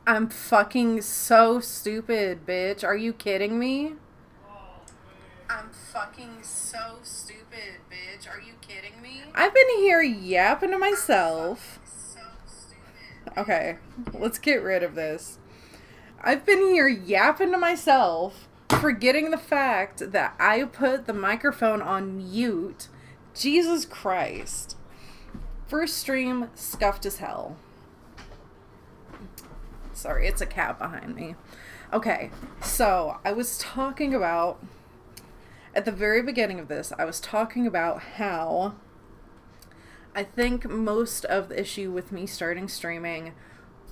I'm fucking so stupid, bitch. Are you kidding me? I'm fucking so stupid, bitch. Are you kidding me? I've been here yapping to myself. So stupid. Okay, let's get rid of this. I've been here yapping to myself, forgetting the fact that I put the microphone on mute. Jesus Christ. First stream, scuffed as hell. Sorry, it's a cat behind me. Okay, so I was talking about, at the very beginning of this, I was talking about how I think most of the issue with me starting streaming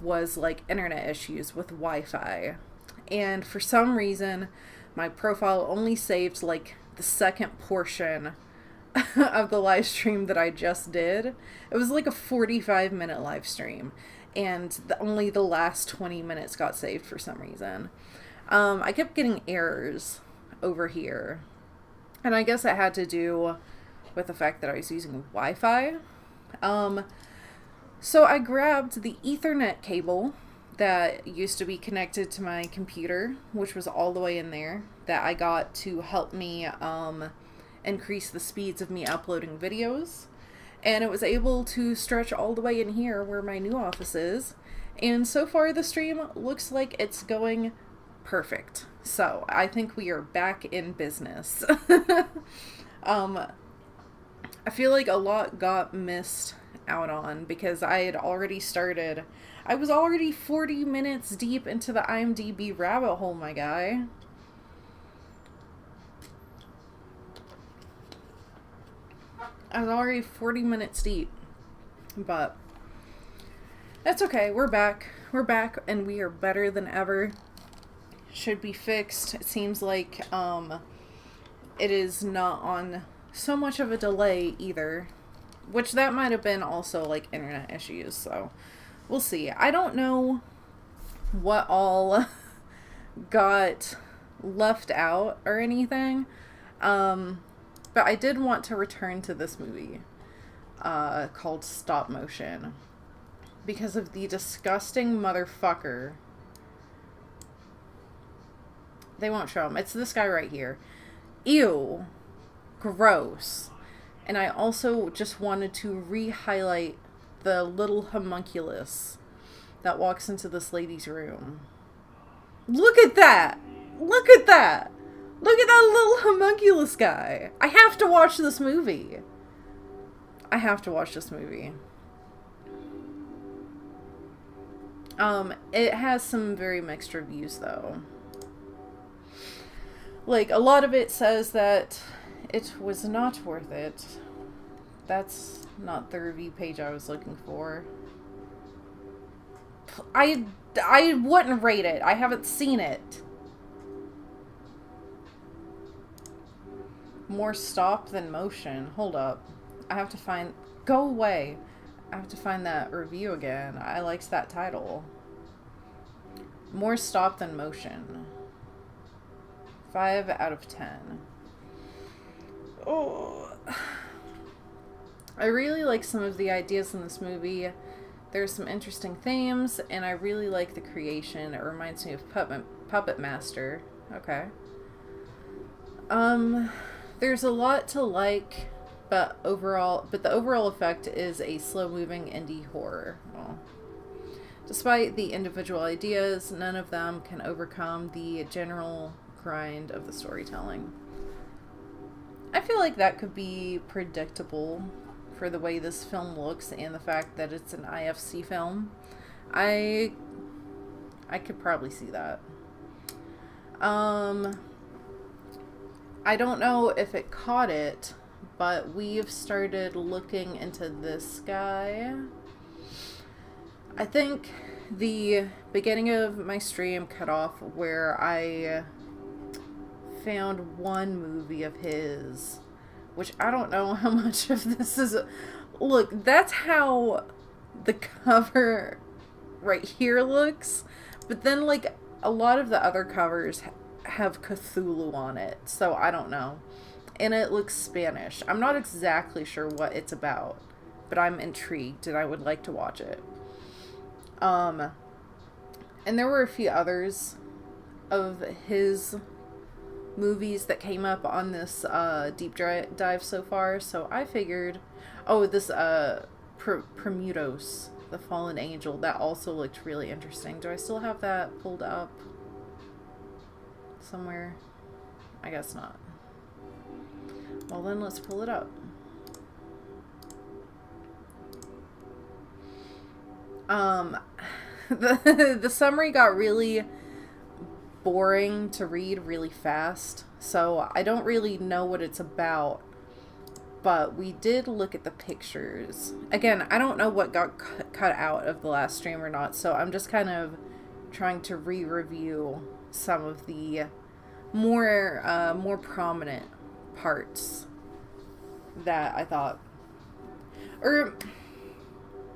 was like internet issues with Wi-Fi. And for some reason, my profile only saved like the second portion of the live stream that I just did. It was like a 45-minute live stream, and only the last 20 minutes got saved for some reason. I kept getting errors over here, and I guess it had to do with the fact that I was using Wi-Fi. So I grabbed the Ethernet cable that used to be connected to my computer, which was all the way in there, that I got to help me increase the speeds of me uploading videos. And it was able to stretch all the way in here where my new office is. And so far the stream looks like it's going perfect. So I think we are back in business. I feel like a lot got missed out on because I had already started. I was already 40 minutes deep into the IMDb rabbit hole, my guy. I was already 40 minutes deep. But that's okay. We're back. We're back and we are better than ever. Should be fixed. It seems like it is not on so much of a delay either. Which that might have been also like internet issues, so we'll see. I don't know what all got left out or anything. But I did want to return to this movie called Stop Motion because of the disgusting motherfucker. They won't show him. It's this guy right here. Ew. Gross. And I also just wanted to re-highlight the little homunculus that walks into this lady's room. Look at that! Look at that! Look at that little homunculus guy! I have to watch this movie. I have to watch this movie. It has some very mixed reviews, though. Like, a lot of it says that it was not worth it. That's not the review page I was looking for. I wouldn't rate it. I haven't seen it. More stop than motion. Hold up. I have to find... Go away. I have to find that review again. I liked that title. More stop than motion. 5 out of 10. Oh... I really like some of the ideas in this movie. There's some interesting themes, and I really like the creation. It reminds me of Puppet Master. Okay. There's a lot to like, but the overall effect is a slow-moving indie horror. Well, despite the individual ideas, none of them can overcome the general grind of the storytelling. I feel like that could be predictable for the way this film looks and the fact that it's an IFC film. I could probably see that. I don't know if it caught it, but we've started looking into this guy. I think the beginning of my stream cut off where I found one movie of his, which I don't know how much of this is. Look, that's how the cover right here looks, but then like a lot of the other covers have Cthulhu on it, so I don't know. And it looks Spanish. I'm not exactly sure what it's about, but I'm intrigued and I would like to watch it. And there were a few others of his movies that came up on this deep dive so far. So I figured, oh, this Prometheus, the Fallen Angel, that also looked really interesting. Do I still have that pulled up somewhere? I guess not. Well, then let's pull it up. The summary got really boring to read really fast, so I don't really know what it's about, but we did look at the pictures. Again, I don't know what got cut out of the last stream or not, so I'm just kind of trying to re-review some of the more prominent parts that I thought, or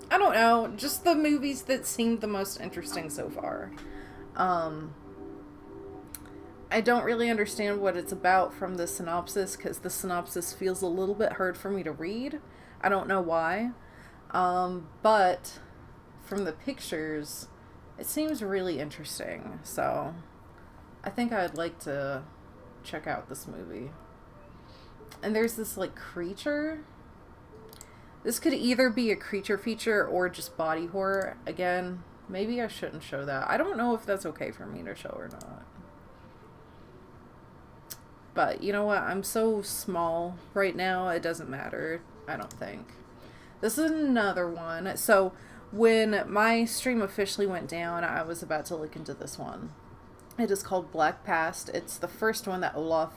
I don't know, just the movies that seemed the most interesting so far. I don't really understand what it's about from the synopsis, because the synopsis feels a little bit hard for me to read. I don't know why. But from the pictures, it seems really interesting. So I think I'd like to check out this movie. And there's this, like, creature. This could either be a creature feature or just body horror. Again, maybe I shouldn't show that. I don't know if that's okay for me to show or not. But you know what? I'm so small right now, it doesn't matter, I don't think. This is another one. So when my stream officially went down, I was about to look into this one. It is called Black Past. It's the first one that Olaf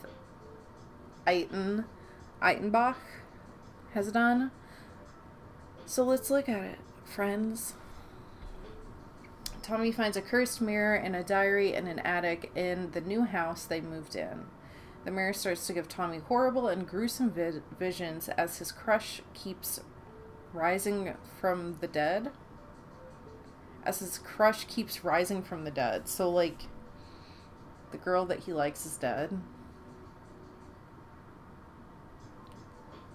Eitenbach has done. So let's look at it, friends. Tommy finds a cursed mirror and a diary in an attic in the new house they moved in. The mirror starts to give Tommy horrible and gruesome visions as his crush keeps rising from the dead. So, like, the girl that he likes is dead.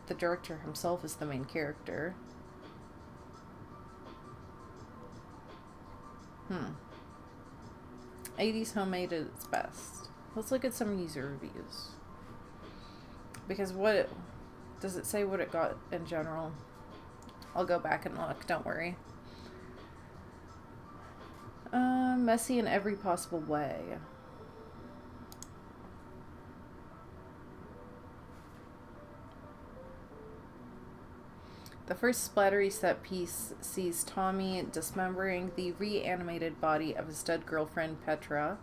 The director himself is the main character. 80s homemade at its best. Let's look at some user reviews. Because what does it say what it got in general? I'll go back and look, don't worry. Messy in every possible way. The first splattery set piece sees Tommy dismembering the reanimated body of his dead girlfriend, Petra.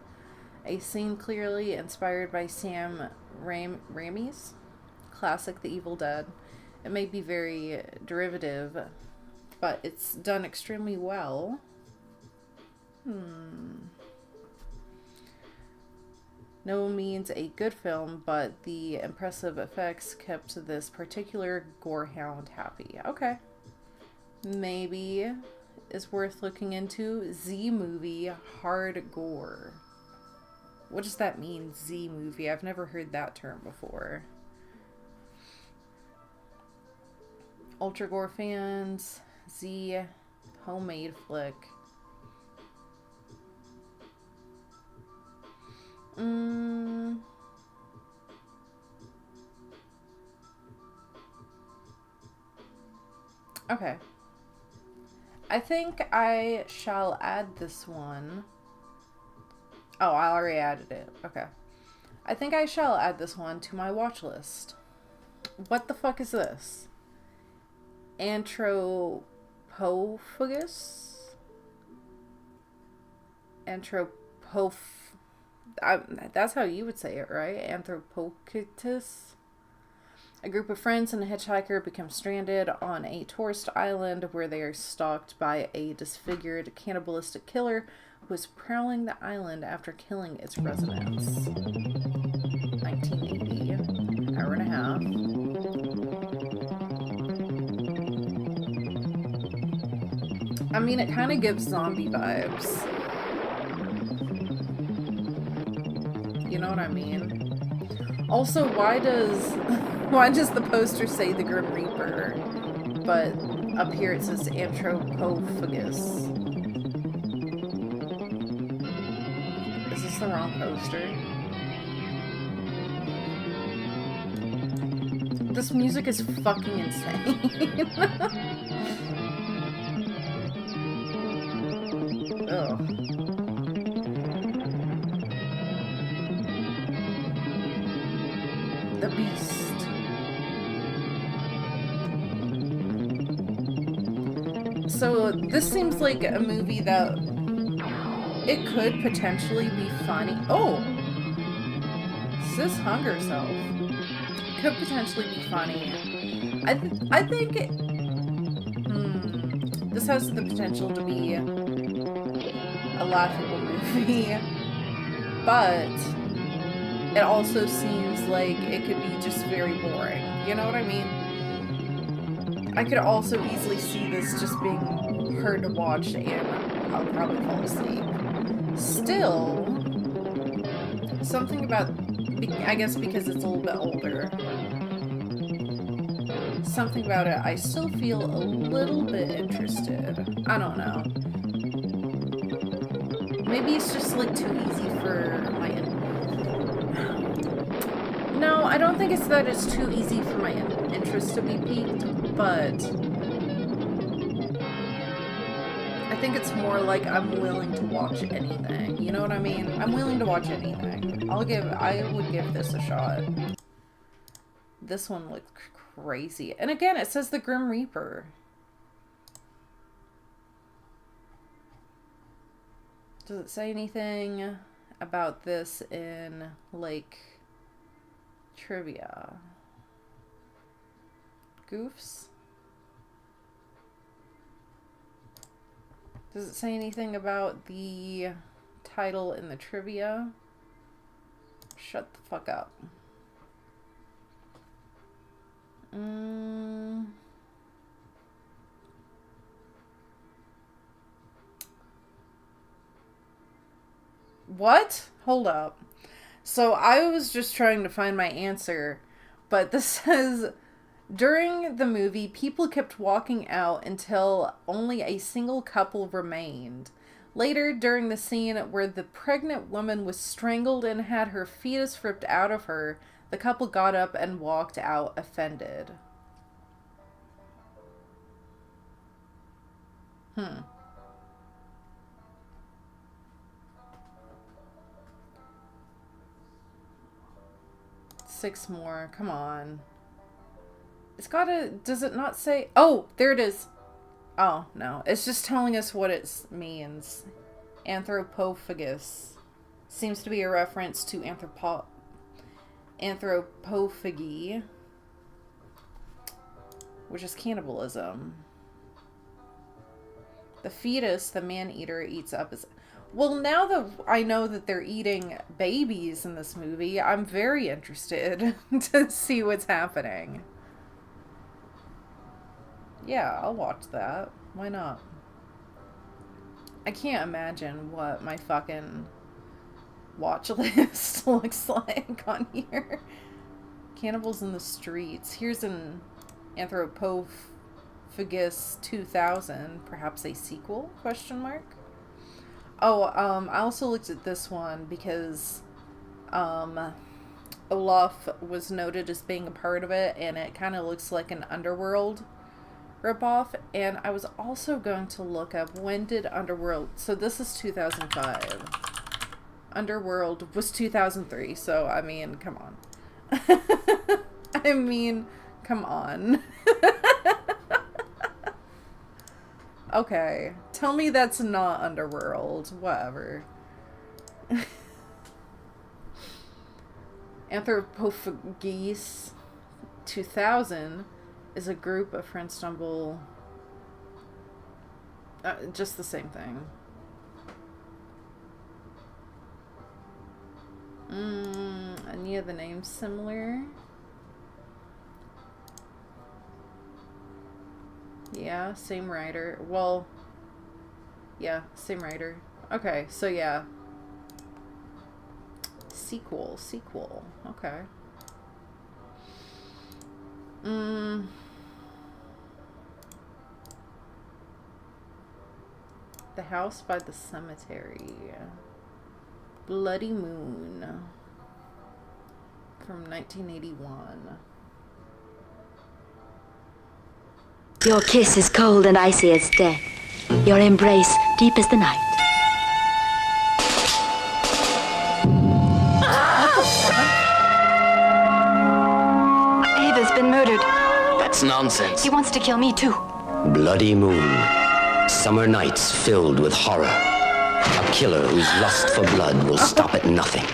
A scene clearly inspired by Sam Raimi's classic, The Evil Dead. It may be very derivative, but it's done extremely well. No means a good film, but the impressive effects kept this particular gorehound happy. Okay. Maybe is worth looking into. Z movie, hard gore. What does that mean, Z movie? I've never heard that term before. Ultra gore fans, Z homemade flick. Okay. I think I shall add this one. Oh, I already added it. Okay. I think I shall add this one to my watch list. What the fuck is this? Anthropophagus? That's how you would say it, right? Anthropochytus? A group of friends and a hitchhiker become stranded on a tourist island where they are stalked by a disfigured cannibalistic killer who is prowling the island after killing its residents. 1980. Hour and a half. I mean, it kind of gives zombie vibes. You know what I mean? Also, why does the poster say the Grim Reaper, but up here it says Anthropophagus? the wrong poster. This music is fucking insane. Ugh. The Beast. So this seems like a movie that it could potentially be funny. Oh! Sis hung herself. Could potentially be funny. I think it, this has the potential to be a laughable movie, but it also seems like it could be just very boring. You know what I mean? I could also easily see this just being hard to watch and I'll probably fall asleep. Still, something about, I guess because it's a little bit older, something about it, I still feel a little bit interested. I don't know. Maybe it's just like too easy for my No, I don't think it's that it's too easy for my interest to be piqued, but I think it's more like I'm willing to watch anything. You know what I mean? I'm willing to watch anything. I would give this a shot. This one looks crazy. And again, it says the Grim Reaper. Does it say anything about this in, like, trivia? Goofs? Does it say anything about the title in the trivia? Shut the fuck up. What? Hold up. So I was just trying to find my answer, but this says, during the movie, people kept walking out until only a single couple remained. Later, during the scene where the pregnant woman was strangled and had her fetus ripped out of her, the couple got up and walked out offended. Six more. Come on. It's gotta... Does it not say... Oh, there it is. Oh, no. It's just telling us what it means. Anthropophagus. Seems to be a reference to anthropophagy, which is cannibalism. The fetus, the man-eater, eats up his... Well, now that I know that they're eating babies in this movie, I'm very interested to see what's happening. Yeah, I'll watch that. Why not? I can't imagine what my fucking watch list looks like on here. Cannibals in the Streets. Here's an Anthropophagus 2000. Perhaps a sequel? Question mark. Oh, I also looked at this one because Olaf was noted as being a part of it, and it kind of looks like an Underworld ripoff. And I was also going to look up, when did Underworld... So this is 2005. Underworld was 2003, so I mean, come on. I mean, come on. Okay, tell me that's not Underworld. Whatever. Anthropophagus 2000 is a group of friends stumble... just the same thing. Any of the names similar? Yeah, same writer. Well, yeah, same writer. Okay, so yeah. Sequel. Okay. The House by the Cemetery. Bloody Moon from 1981. Your kiss is cold and icy as death. Your embrace deep as the night. Ava's been murdered. That's nonsense. He wants to kill me too. Bloody Moon. Summer nights filled with horror. A killer whose lust for blood will stop at nothing.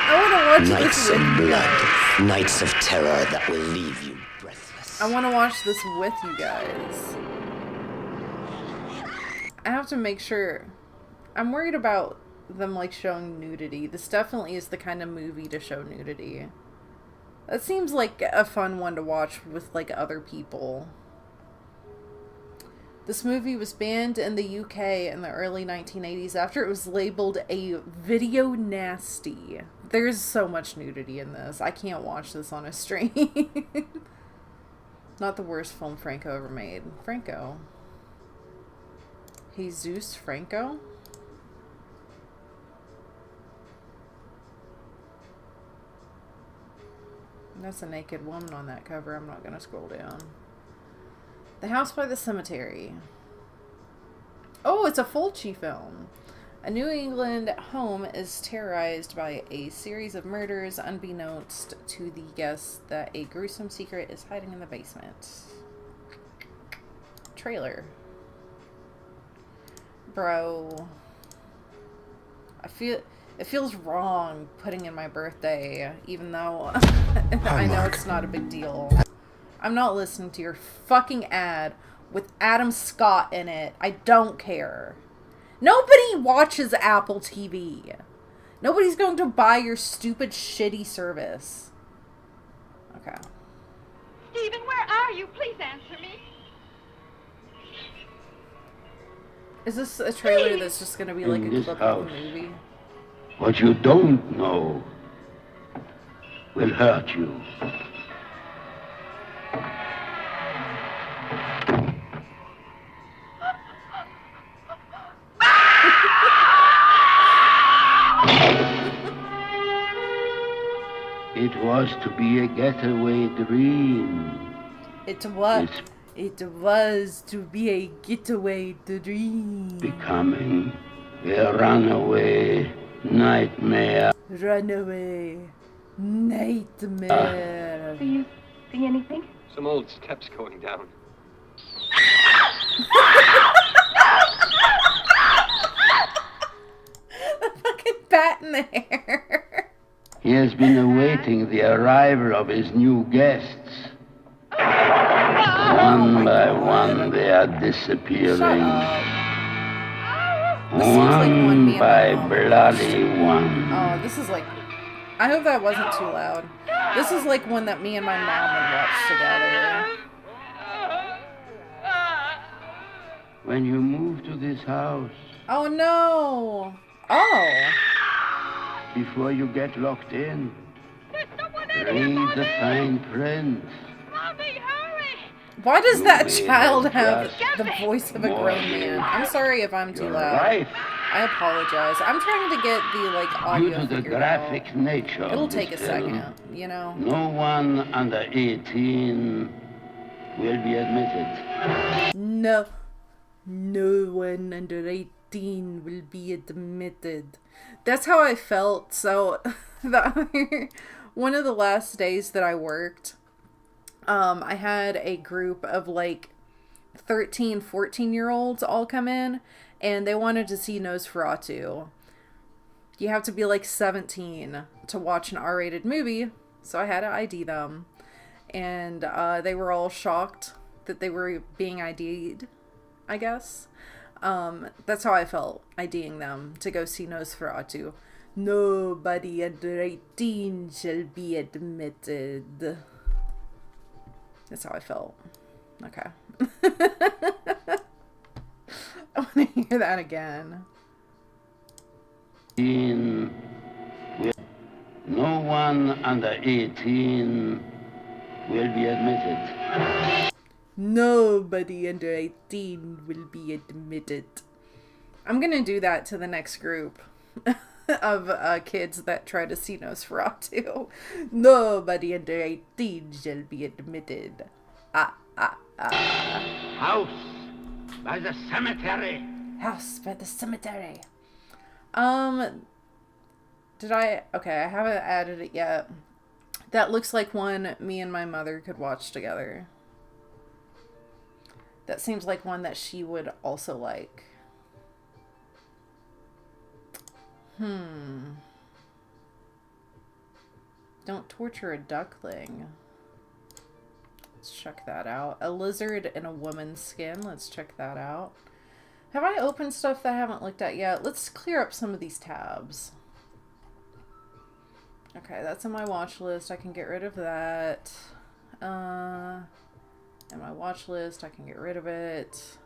I want to watch Nights this of with blood. Nights of terror that will leave you breathless. I want to watch this with you guys. I have to make sure. I'm worried about them like showing nudity. This definitely is the kind of movie to show nudity. That seems like a fun one to watch with like other people. This movie was banned in the UK in the early 1980s after it was labeled a video nasty. There's so much nudity in this. I can't watch this on a stream. Not the worst film Franco ever made. Franco. Jesus Franco? That's a naked woman on that cover. I'm not going to scroll down. The House by the Cemetery. Oh, it's a Fulci film. A New England home is terrorized by a series of murders, unbeknownst to the guests that a gruesome secret is hiding in the basement. Trailer. Bro. It feels wrong putting in my birthday, even though I know it's not a big deal. I'm not listening to your fucking ad with Adam Scott in it. I don't care. Nobody watches Apple TV. Nobody's going to buy your stupid, shitty service. Okay. Stephen, where are you? Please answer me. Is this a trailer that's just going to be like a clip of the movie? What you don't know will hurt you. It was to be a getaway dream. It was to be a getaway dream. Becoming a runaway nightmare. Runaway nightmare. Do you see anything? Some old steps going down. The fucking bat in the hair. He has been awaiting the arrival of his new guests. One by one they are disappearing. One by bloody one. Oh, this is like... I hope that wasn't too loud. This is like one that me and my mom would watch together. When you move to this house, Oh no! Oh! before you get locked in, There's someone in here, read the Mommy! fine print. Mommy, hurry! Why does that You child made have just the voice of a more grown man? I'm sorry if I'm too Your loud. life, I apologize. I'm trying to get the like due audio to the figured graphic out. nature It'll of take a this film, second, you know? no one under 18 will be admitted. No one under 18 will be admitted. That's how I felt. So, one of the last days that I worked, I had a group of like 13, 14-year-olds all come in, and they wanted to see Nosferatu. You have to be like 17 to watch an R-rated movie, so I had to ID them. And they were all shocked that they were being ID'd, I guess. That's how I felt, IDing them to go see Nosferatu. Nobody under 18 shall be admitted. That's how I felt. Okay. I want to hear that again. No one under 18 will be admitted. Nobody under 18 will be admitted. I'm gonna do that to the next group of kids that try to see Nosferatu. Nobody under 18 shall be admitted. House by the cemetery. House by the cemetery. Did I? Okay, I haven't added it yet. That looks like one me and my mother could watch together. That seems like one that she would also like. Don't torture a duckling. Let's check that out. A lizard in a woman's skin. Let's check that out. Have I opened stuff that I haven't looked at yet? Let's clear up some of these tabs. Okay, that's on my watch list. I can get rid of that. And my watch list, I can get rid of it.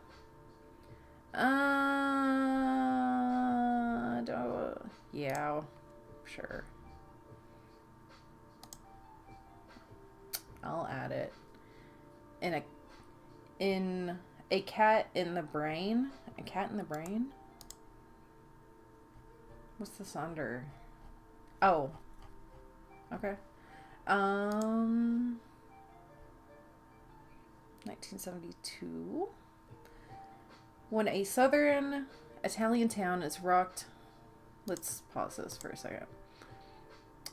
Yeah, sure. I'll add it. In a cat in the brain. A cat in the brain? What's this under? Oh. Okay. 1972. When a southern Italian town is rocked... Let's pause this for a second.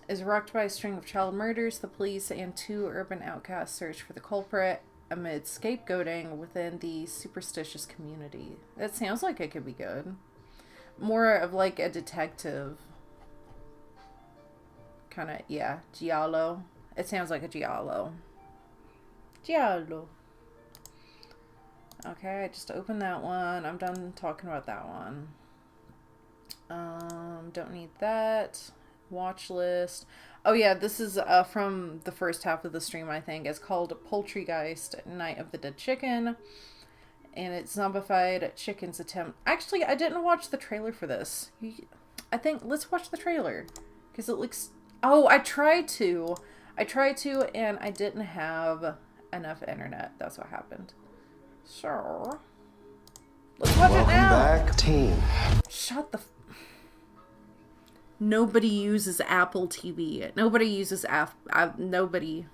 Is rocked by a string of child murders, the police and two urban outcasts search for the culprit amid scapegoating within the superstitious community. That sounds like it could be good. More of like a detective. Kind of, yeah, giallo. It sounds like a giallo. Giallo. Okay, I just opened that one. I'm done talking about that one. Don't need that. Watch list. Oh yeah, this is from the first half of the stream, I think. It's called Poultrygeist, Night of the Dead Chicken. And it's zombified chicken's attempt. Actually, I didn't watch the trailer for this. I think, let's watch the trailer. Because it looks... Oh, I tried to, and I didn't have enough internet. That's what happened. So, let's watch it now. Welcome back, team. Shut the... Nobody uses Apple TV. Nobody uses nobody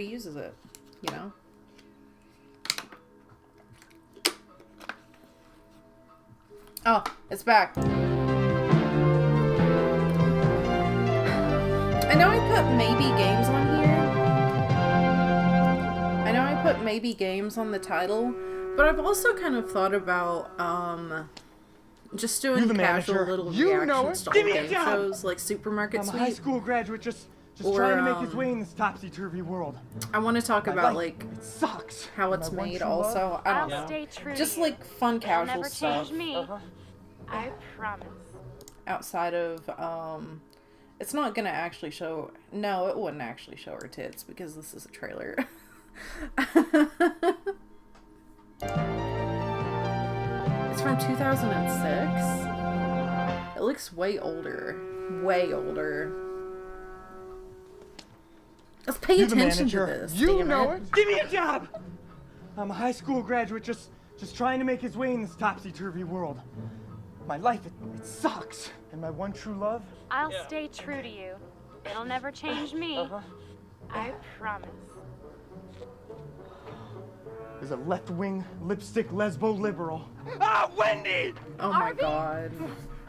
uses it, you know? Oh, it's back. I know I put maybe games on here. I know I put maybe games on the title, but I've also kind of thought about, just doing casual little reaction style game shows like Supermarket Sweep. I'm a high school graduate just Or, trying to make his way in this topsy-turvy world. I want to talk about life, like it sucks. how it's My one made true also. love. I don't I'll know. stay true Just to you. like fun It'll casual never stuff change me. I promise. outside of it's not gonna actually show. No, it wouldn't actually show her tits because this is a trailer. It's from 2006. It looks way older. Way older. Let's pay You're the attention to manager. this. You damn know it. it. Give me a job. I'm a high school graduate just trying to make his way in this topsy-turvy world. My life, it sucks. And my one true love? I'll stay true to you. It'll never change me. I promise. Is a left-wing lipstick lesbo liberal. Ah, Wendy! Oh my god.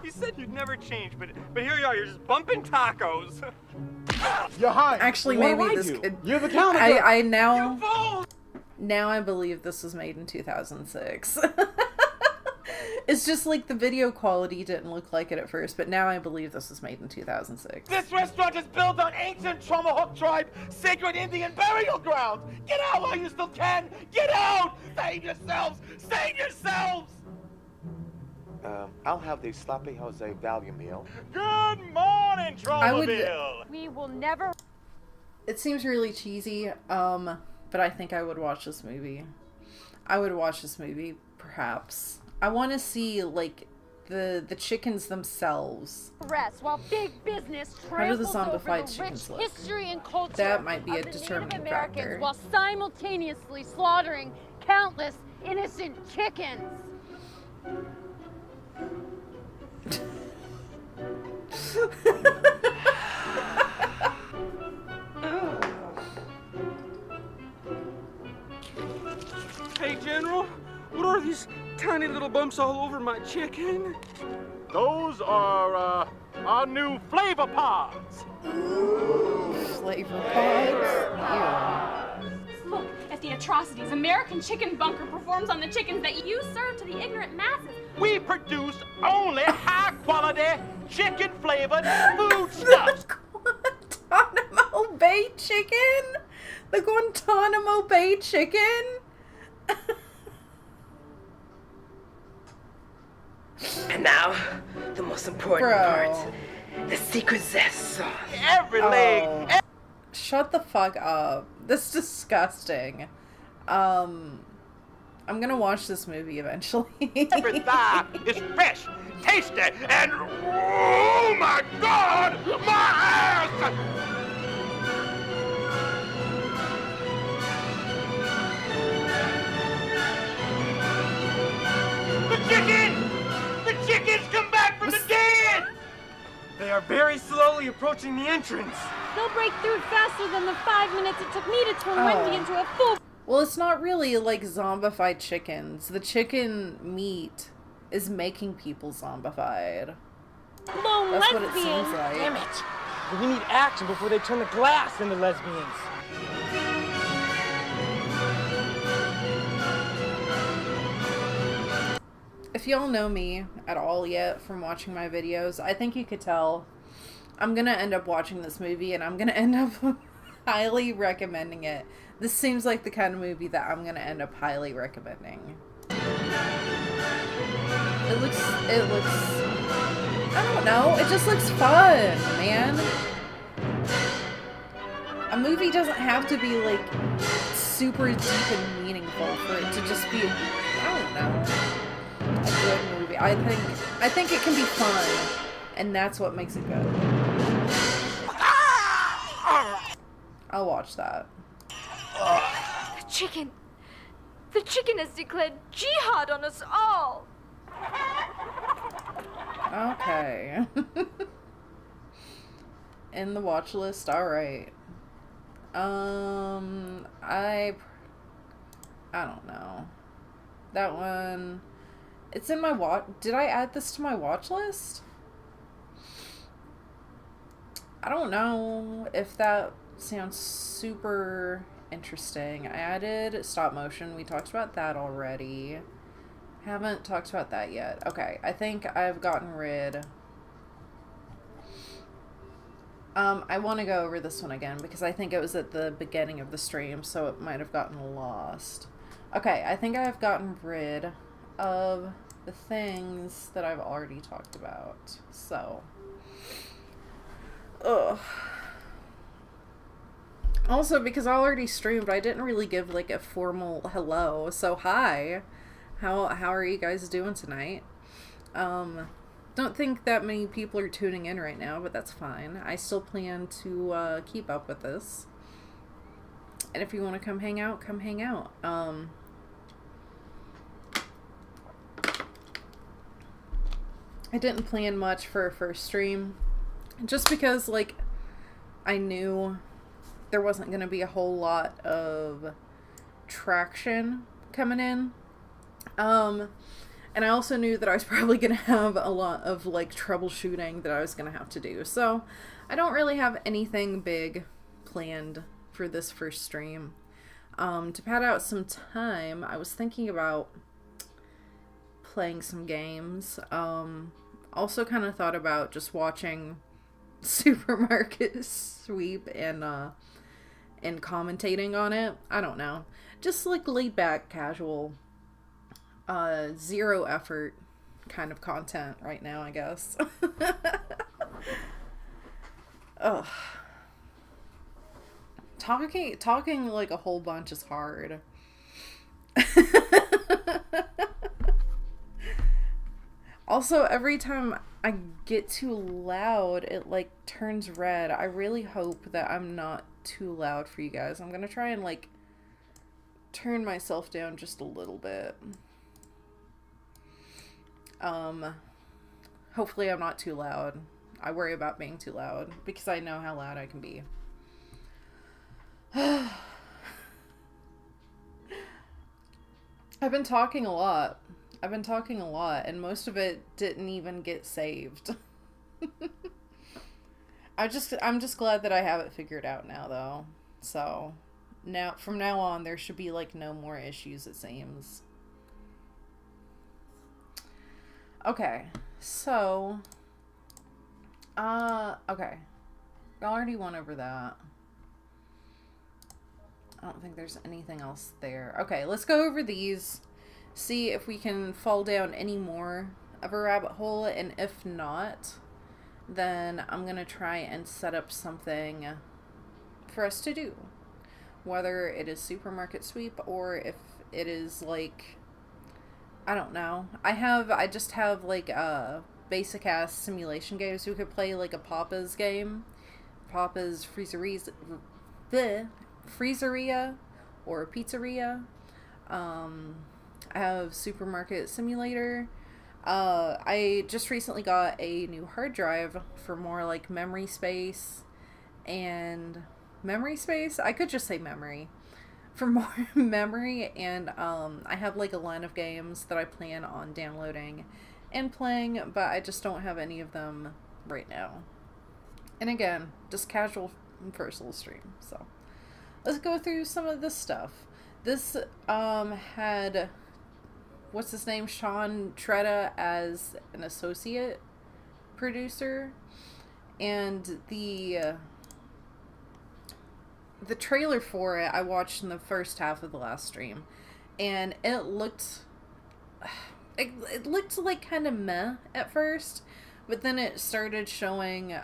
You said you'd never change, but here you are. You're just bumping tacos. You're hired. Actually, What maybe do I this do? could. You're the counter. I now. You fool! Now I believe this was made in 2006. It's just like the video quality didn't look like it at first, but now I believe this was made in 2006. This restaurant is built on ancient Tomahawk tribe sacred Indian burial ground. Get out while you still can. Get out! Save yourselves! Save yourselves! I'll have the sloppy Jose value meal. Good morning, would- Tromaville! We will never. It seems really cheesy, but I think I would watch this movie. I would watch this movie, perhaps. I want to see, like, the chickens themselves. Rest while big business How do the tramples over zombified the chickens rich look? history and culture That might be a of the determining Native Americans factor. while simultaneously slaughtering countless innocent chickens. Hey, General, what are these tiny little bumps all over my chicken? Those are, our new flavor pods. Flavor pods? Look at the atrocities American Chicken Bunker performs on the chickens that you serve to the ignorant masses. We produce only high-quality, chicken-flavored foodstuffs. Guantanamo Bay chicken? The Guantanamo Bay chicken? And now, the most important part. The secret zest sauce. Every leg. Shut the fuck up. This is disgusting. I'm gonna watch this movie eventually. Every thigh is fresh, tasty, and oh my God, my ass! The chickens come back from the dead! They are very slowly approaching the entrance. They'll break through faster than the 5 minutes it took me to turn Wendy into a full... Well, it's not really like zombified chickens. The chicken meat is making people zombified. Lone That's what lesbians. it seems like. Damn it! We need action before they turn the glass into lesbians. If y'all know me at all yet from watching my videos, I think you could tell I'm gonna end up watching this movie and I'm gonna end up highly recommending it. This seems like the kind of movie that I'm gonna end up highly recommending. It looks, I don't know, it just looks fun, man. A movie doesn't have to be like super deep and meaningful for it to just be, I don't know, a good movie. I think it can be fun, and that's what makes it good. I'll watch that. The chicken has declared jihad on us all. Okay. In the watch list, alright. I don't know. That one, it's in my watch. Did I add this to my watch list? I don't know if that sounds super interesting. I added stop motion. We talked about that already. Haven't talked about that yet. Okay, I think I've gotten rid. I want to go over this one again because I think it was at the beginning of the stream, so it might have gotten lost. Okay, I think I've gotten rid of the things that I've already talked about. So, ugh. Also, because I already streamed, I didn't really give like a formal hello. So hi, how are you guys doing tonight? Don't think that many people are tuning in right now, but that's fine. I still plan to keep up with this. And if you want to come hang out, come hang out. I didn't plan much for a first stream, just because like I knew there wasn't going to be a whole lot of traction coming in. And I also knew that I was probably going to have a lot of like troubleshooting that I was going to have to do. So I don't really have anything big planned for this first stream. To pad out some time, I was thinking about playing some games. Also kind of thought about just watching Supermarket Sweep and commentating on it. I don't know. Just like laid back, casual, zero effort kind of content right now, I guess. Ugh. Talking like a whole bunch is hard. Also, every time I get too loud, it like turns red. I really hope that I'm not too loud for you guys. I'm gonna try and like turn myself down just a little bit. Hopefully I'm not too loud. I worry about being too loud because I know how loud I can be. I've been talking a lot. And most of it didn't even get saved. I'm just glad that I have it figured out now, though. So, from now on, there should be, like, no more issues, it seems. Okay, so, okay. I already went over that. I don't think there's anything else there. Okay, let's go over these. See if we can fall down any more of a rabbit hole, and if not, then I'm gonna try and set up something for us to do. Whether it is supermarket sweep or if it is like, I don't know. I just have like basic ass simulation games. We could play like a Papa's game. Papa's Freezeria or a Pizzeria. I have Supermarket Simulator. I just recently got a new hard drive for more like memory space. And memory space? I could just say memory. For more memory. And I have like a line of games that I plan on downloading and playing, but I just don't have any of them right now. And again, just casual personal stream. So let's go through some of this stuff. This had, what's his name, Sean Tretta as an associate producer, and the trailer for it I watched in the first half of the last stream, and it looked like kind of meh at first, but then it started showing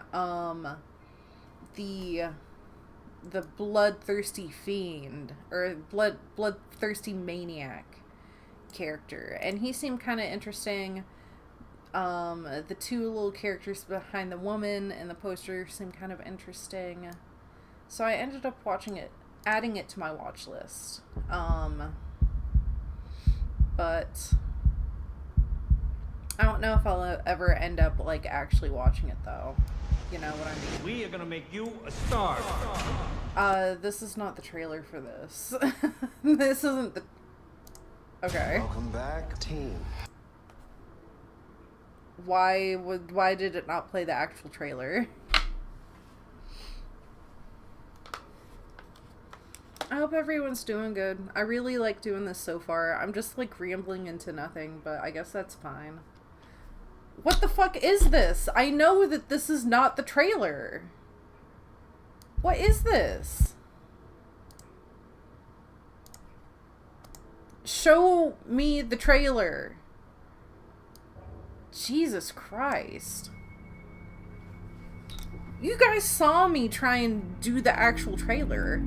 the bloodthirsty fiend or bloodthirsty maniac character, and he seemed kind of interesting. The two little characters behind the woman and the poster seemed kind of interesting, so I ended up watching it, adding it to my watch list. But I don't know if I'll ever end up like actually watching it though. You know what I mean? We are gonna make you a star. This is not the trailer for this. This isn't the... Okay. Welcome back, team. Why did it not play the actual trailer? I hope everyone's doing good. I really like doing this so far. I'm just like rambling into nothing, but I guess that's fine. What the fuck is this? I know that this is not the trailer. What is this? Show me the trailer. Jesus Christ. You guys saw me try and do the actual trailer.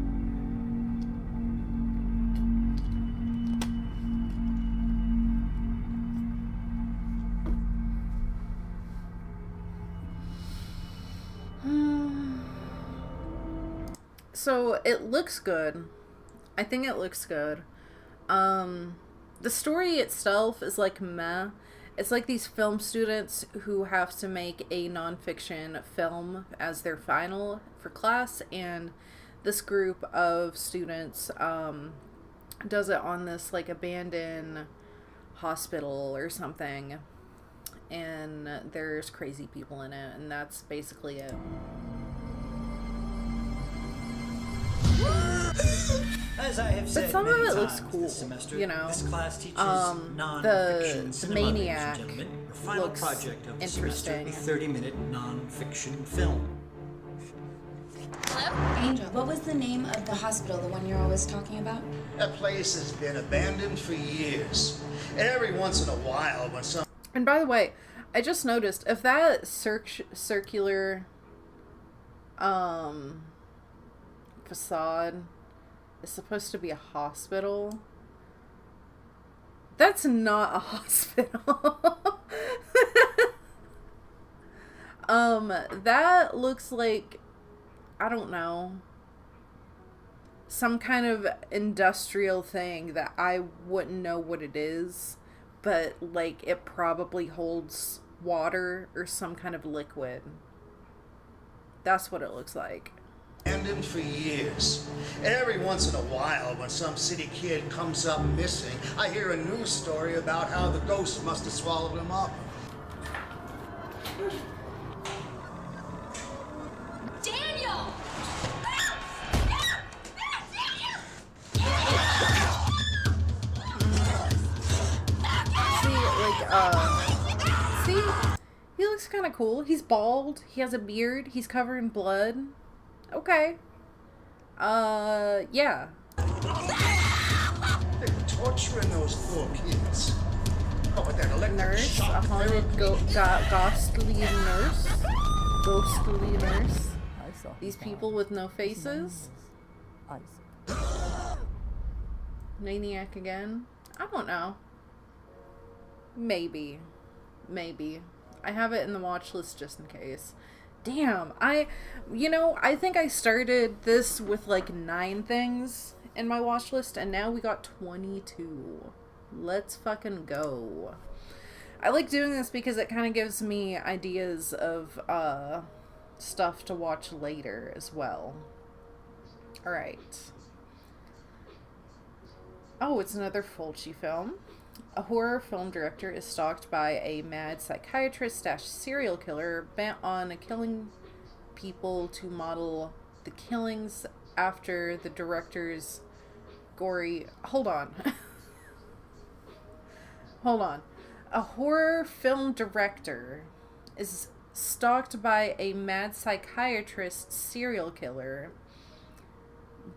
So it looks good. I think it looks good. The story itself is like meh. It's like these film students who have to make a nonfiction film as their final for class, and this group of students does it on this like abandoned hospital or something, and there's crazy people in it, and that's basically it. As I have said, but some of it looks this cool, semester, you know. This class teaches The cinema, maniac ladies and gentlemen. Our final looks project of the interesting. semester, a 30-minute non-fiction film. Hello? Angel, what was the name of the hospital, the one you're always talking about? That place has been abandoned for years. Every once in a while, when some... And by the way, I just noticed, if that circular facade is supposed to be a hospital, that's not a hospital. That looks like, I don't know, some kind of industrial thing that I wouldn't know what it is, but like it probably holds water or some kind of liquid. That's what it looks like. Abandoned for years. Every once in a while, when some city kid comes up missing, I hear a news story about how the ghost must have swallowed him up. Daniel! See, he looks kind of cool. He's bald. He has a beard. He's covered in blood. Okay. Yeah. They're torturing those poor kids. Oh, but that electric Nurse, a shock haunted ghostly nurse. Ghostly nurse. These people with no faces. Maniac again. I don't know. Maybe. I have it in the watch list just in case. Damn, I think I started this with like 9 things in my watch list, and now we got 22. Let's fucking go. I like doing this because it kind of gives me ideas of stuff to watch later as well. Alright. Oh, it's another Fulci film. A horror film director is stalked by a mad psychiatrist / serial killer bent on killing people to model the killings after the director's gory... Hold on. Hold on. A horror film director is stalked by a mad psychiatrist serial killer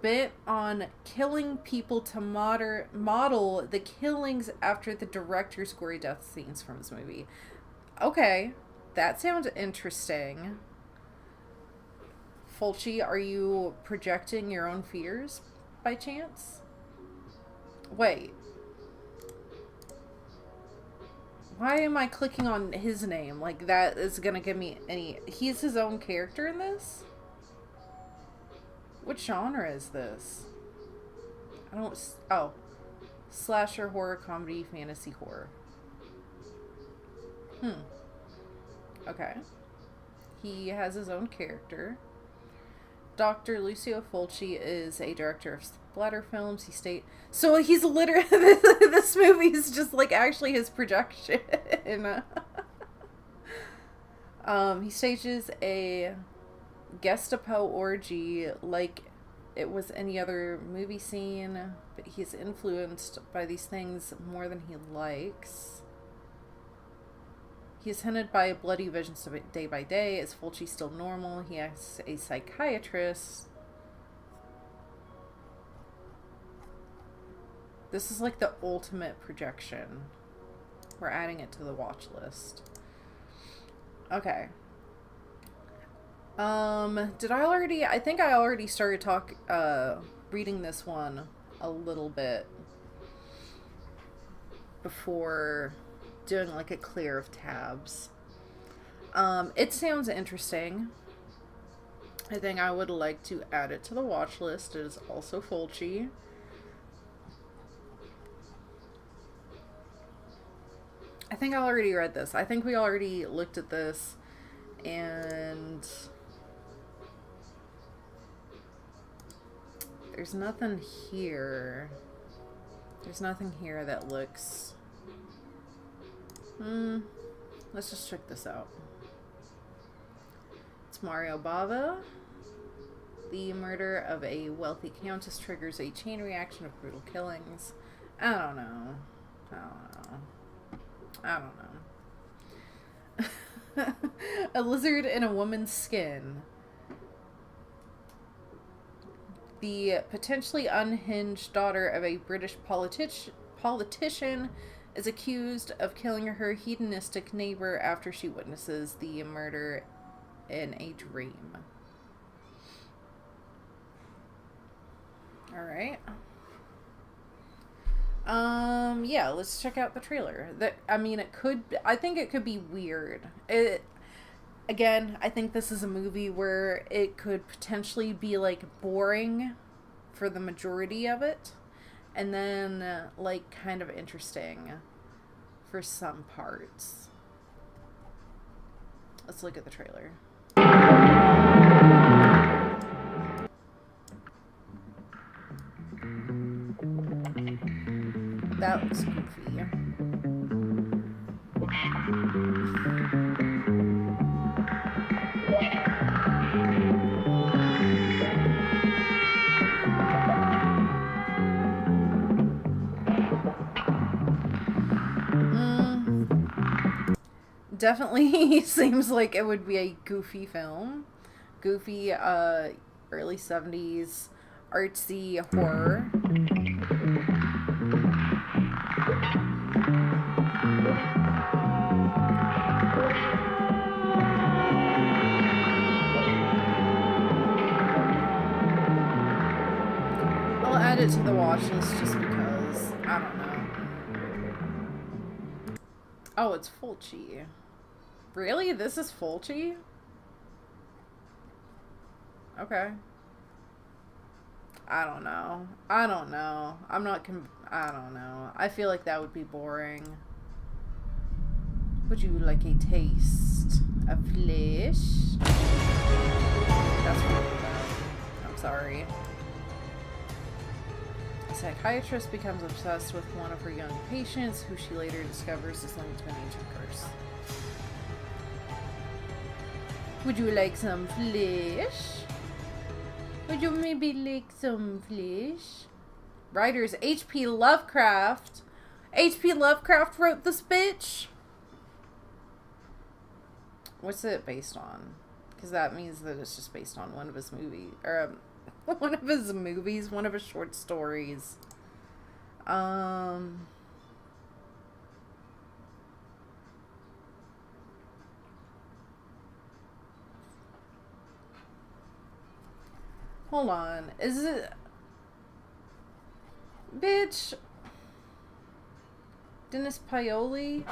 bent on killing people to model the killings after the director's gory death scenes from his movie. Okay, that sounds interesting. Fulci, are you projecting your own fears by chance? Wait. Why am I clicking on his name? Like, that is gonna give me any... He's his own character in this? What genre is this? I don't... Oh. Slasher, horror, comedy, fantasy, horror. Okay. He has his own character. Dr. Lucio Fulci is a director of splatter films. So he's literally... This movie is just, like, actually his projection. He stages a Gestapo orgy like it was any other movie scene, but he's influenced by these things more than he likes. He is hunted by bloody visions day by day. Is Fulci still normal? He has a psychiatrist. This is like the ultimate projection. We're adding it to the watch list. Okay. Did I already... I think I already started reading this one a little bit before doing like a clear of tabs. It sounds interesting. I think I would like to add it to the watch list. It is also Fulci. I think I already read this. I think we already looked at this, and there's nothing here. There's nothing here that looks... Let's just check this out. It's Mario Bava. The murder of a wealthy countess triggers a chain reaction of brutal killings. I don't know. A lizard in a woman's skin. The potentially unhinged daughter of a British politician is accused of killing her hedonistic neighbor after she witnesses the murder in a dream. Alright. Yeah, let's check out the trailer. I think it could be weird. Again, I think this is a movie where it could potentially be, like, boring for the majority of it, and then like kind of interesting for some parts. Let's look at the trailer. That looks goofy. Definitely seems like it would be a goofy film. Goofy, early 70s artsy horror. I'll add it to the watch list just because, I don't know. Oh, it's Fulci. Really? This is Fulci? Okay. I don't know. I don't know. I don't know. I feel like that would be boring. Would you like a taste of flesh? That's really bad. I'm sorry. A psychiatrist becomes obsessed with one of her young patients, who she later discovers is linked to an ancient curse. Would you like some flesh? Would you maybe like some flesh? Writers H.P. Lovecraft. H.P. Lovecraft wrote this bitch. What's it based on? Because that means that it's just based on one of his movies. Or one of his movies. One of his short stories. Hold on. Is it... Bitch. Dennis Paoli?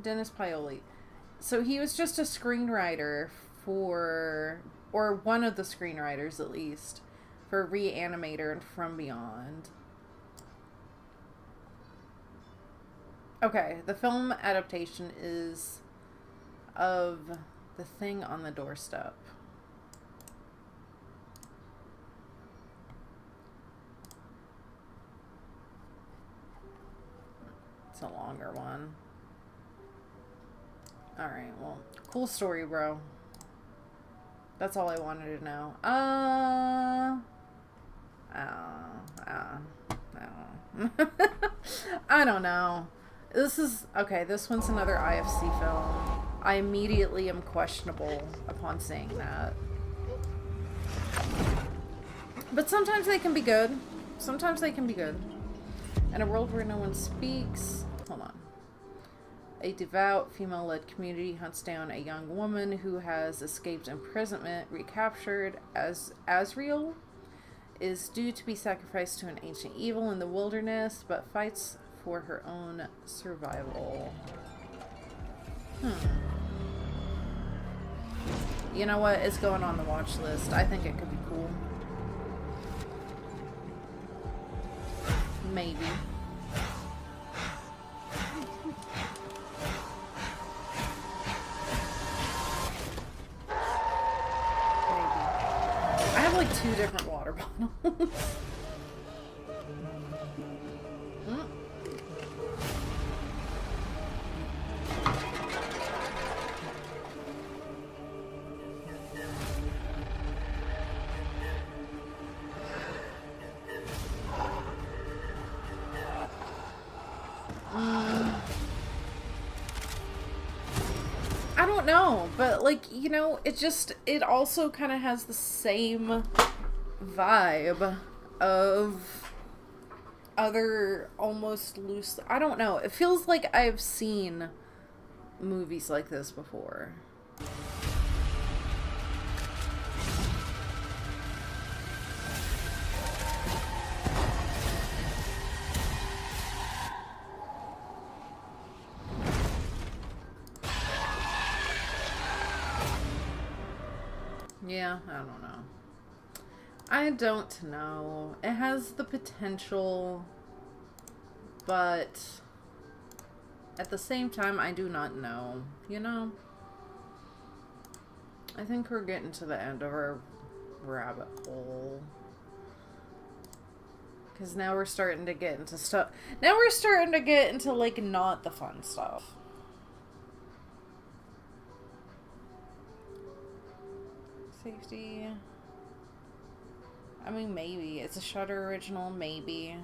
Dennis Paoli. So he was just a screenwriter for... Or one of the screenwriters, at least. For Reanimator and From Beyond. Okay. The film adaptation is of The Thing on the Doorstep. A longer one. Alright, well, cool story, bro. That's all I wanted to know. I don't know. This is, okay, this one's another IFC film. I immediately am questionable upon saying that. But sometimes they can be good. Sometimes they can be good. In a world where no one speaks... Hold on. A devout, female-led community hunts down a young woman who has escaped imprisonment, recaptured as Azrael, is due to be sacrificed to an ancient evil in the wilderness, but fights for her own survival. You know what? It's going on the watch list. I think it could be cool. Maybe. I have like 2 different water bottles. I don't know, but like, you know, it also kind of has the same vibe of other almost loose, I don't know, it feels like I've seen movies like this before. Yeah, I don't know. I don't know. It has the potential, but at the same time, I do not know. You know? I think we're getting to the end of our rabbit hole. Because now we're starting to get into stuff. Now we're starting to get into, like, not the fun stuff. Safety. I mean, maybe. It's a Shudder original. Maybe.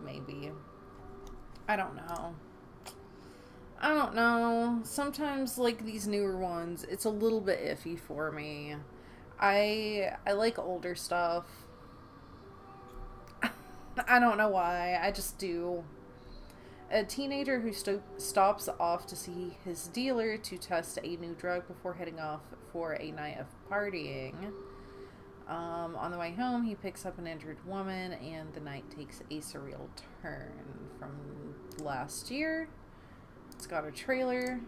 Maybe. I don't know. I don't know. Sometimes, like, these newer ones, it's a little bit iffy for me. I like older stuff. I don't know why. I just do. A teenager who stops off to see his dealer to test a new drug before heading off for a night of partying. On the way home, he picks up an injured woman, and the night takes a surreal turn. From last year. It's got a trailer.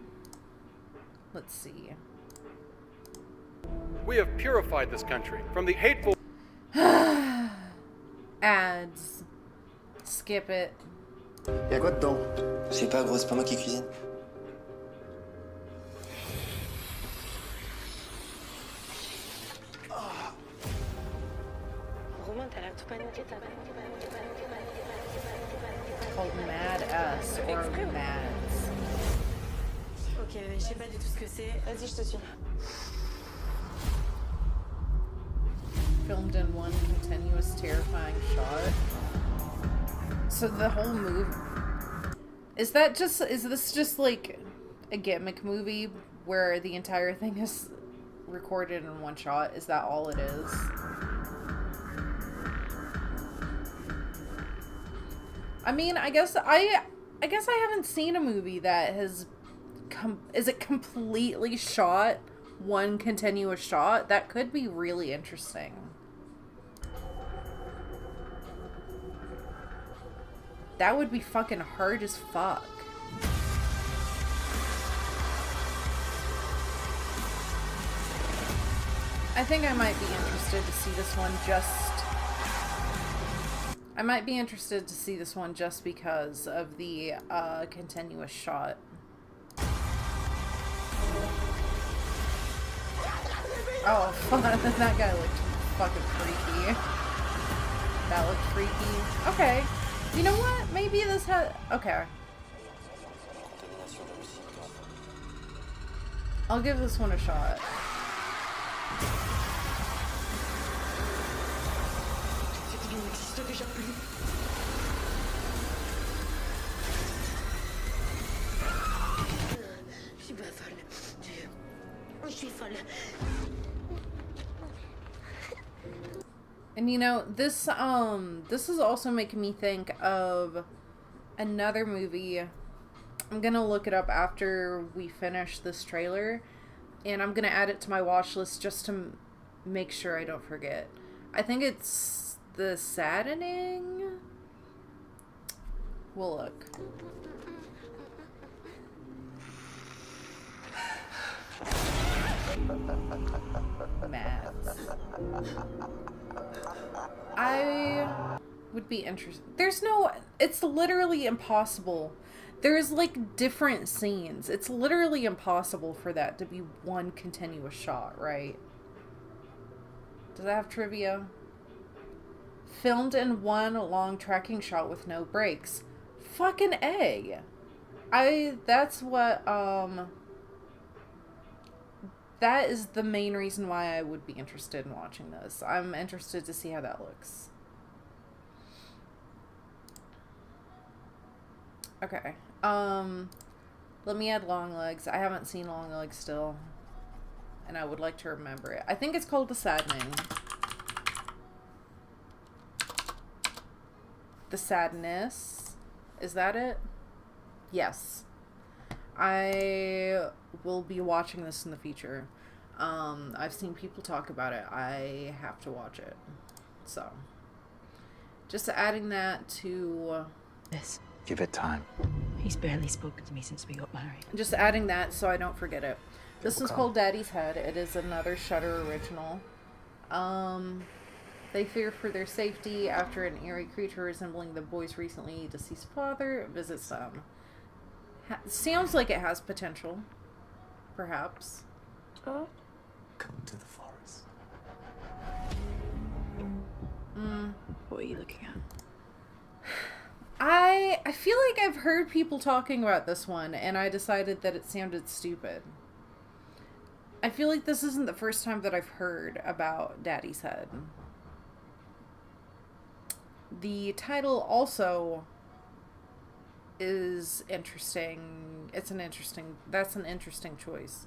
Let's see. We have purified this country from the hateful... Ads. Skip it. Y'a quoi dedans? Je sais pas, gros, c'est pas moi qui cuisine. Romain, t'as l'air tout paniqué, t'as Called Mad Ass or Mads. Ok, je sais pas du tout ce que c'est. Vas-y, je te suis. Filmed in one continuous terrifying shot. So the whole movie... Is this just like a gimmick movie where the entire thing is recorded in one shot? Is that all it is? I mean, I guess I haven't seen a movie that has is it completely shot one continuous shot? That could be really interesting. That would be fucking hard as fuck. I think I might be interested to see this one just because of the continuous shot. Oh, fuck. That guy looked fucking freaky. That looked freaky. Okay. You know what? Maybe this has... Okay. I'll give this one a shot. And you know, this is also making me think of another movie. I'm gonna look it up after we finish this trailer, and I'm gonna add it to my watch list just to make sure I don't forget. I think it's The Saddening. We'll look. Mads. I would be interested. It's literally impossible. There's like different scenes. It's literally impossible for that to be one continuous shot, right? Does that have trivia? Filmed in one long tracking shot with no breaks. Fucking A. That's what, that is the main reason why I would be interested in watching this. I'm interested to see how that looks. Okay. Let me add Longlegs. I haven't seen Longlegs still. And I would like to remember it. I think it's called The Saddening. The Sadness. Is that it? Yes. I will be watching this in the future. I've seen people talk about it. I have to watch it. So, just adding that to this. Give it time. He's barely spoken to me since we got married. Just adding that so I don't forget it. This is called Daddy's Head. It is another Shudder original. They fear for their safety after an eerie creature resembling the boy's recently deceased father visits them. Sounds like it has potential. Perhaps. Come to the forest. What are you looking at? I feel like I've heard people talking about this one, and I decided that it sounded stupid. I feel like this isn't the first time that I've heard about Daddy's Head. The title also is interesting. That's an interesting choice.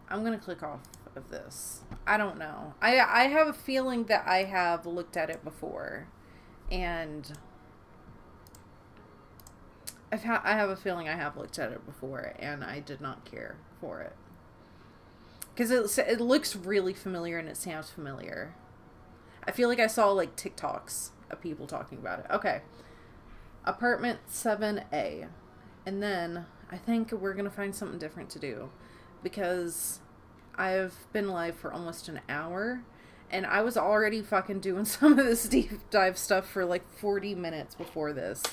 I'm gonna click off of this. I don't know. I have a feeling that I have looked at it before, and I have a feeling I have looked at it before, and I did not care for it. Because it looks really familiar and it sounds familiar. I feel like I saw like TikToks of people talking about it. Okay. Apartment 7A. And then I think we're going to find something different to do. Because I've been live for almost an hour. And I was already fucking doing some of this deep dive stuff for like 40 minutes before this.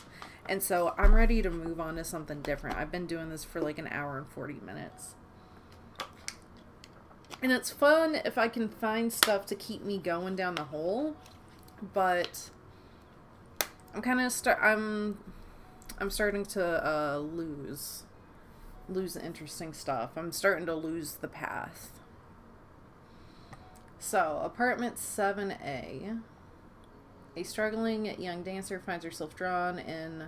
And so I'm ready to move on to something different. I've been doing this for like an hour and 40 minutes. And it's fun if I can find stuff to keep me going down the hole, but I'm kind of I'm starting to lose interesting stuff. I'm starting to lose the path. So, apartment 7A. A struggling young dancer finds herself drawn in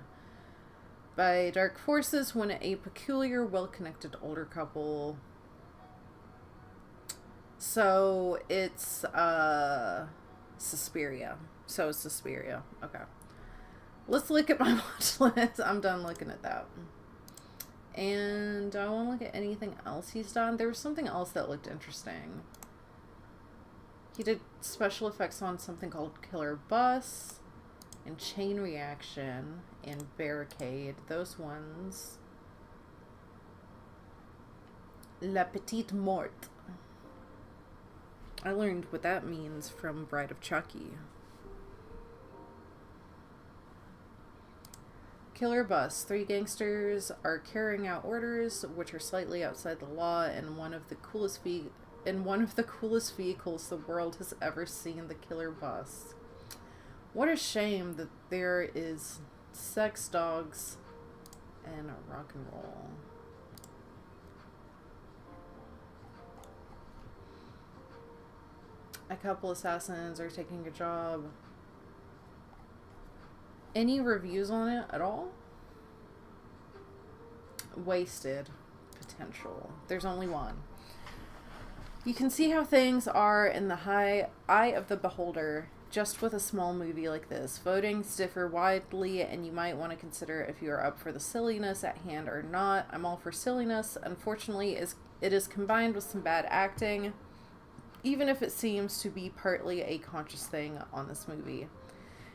by dark forces when a peculiar, well-connected older couple. So it's Suspiria. So it's Suspiria. Okay. Let's look at my watch list. I'm done looking at that. And do I want to look at anything else he's done? There was something else that looked interesting. He did special effects on something called Killer Bus and Chain Reaction and Barricade. Those ones. La Petite Morte. I learned what that means from Bride of Chucky. Killer Bus. 3 gangsters are carrying out orders which are slightly outside the law in one of the coolest vehicles the world has ever seen, the Killer Bus. What a shame that there is sex, dogs, and rock and roll. A couple assassins are taking a job. Any reviews on it at all? Wasted potential. There's only one. You can see how things are in the eye of the beholder just with a small movie like this. Votings differ widely, and you might want to consider if you are up for the silliness at hand or not. I'm all for silliness. Unfortunately, it is combined with some bad acting, even if it seems to be partly a conscious thing on this movie.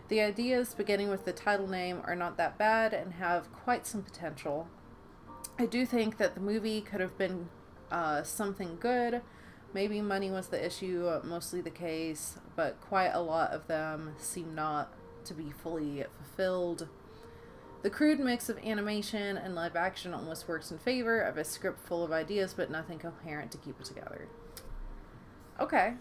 The ideas, beginning with the title name, are not that bad and have quite some potential. I do think that the movie could have been something good. Maybe money was the issue, mostly the case, but quite a lot of them seem not to be fully fulfilled. The crude mix of animation and live action almost works in favor of a script full of ideas, but nothing coherent to keep it together. Okay.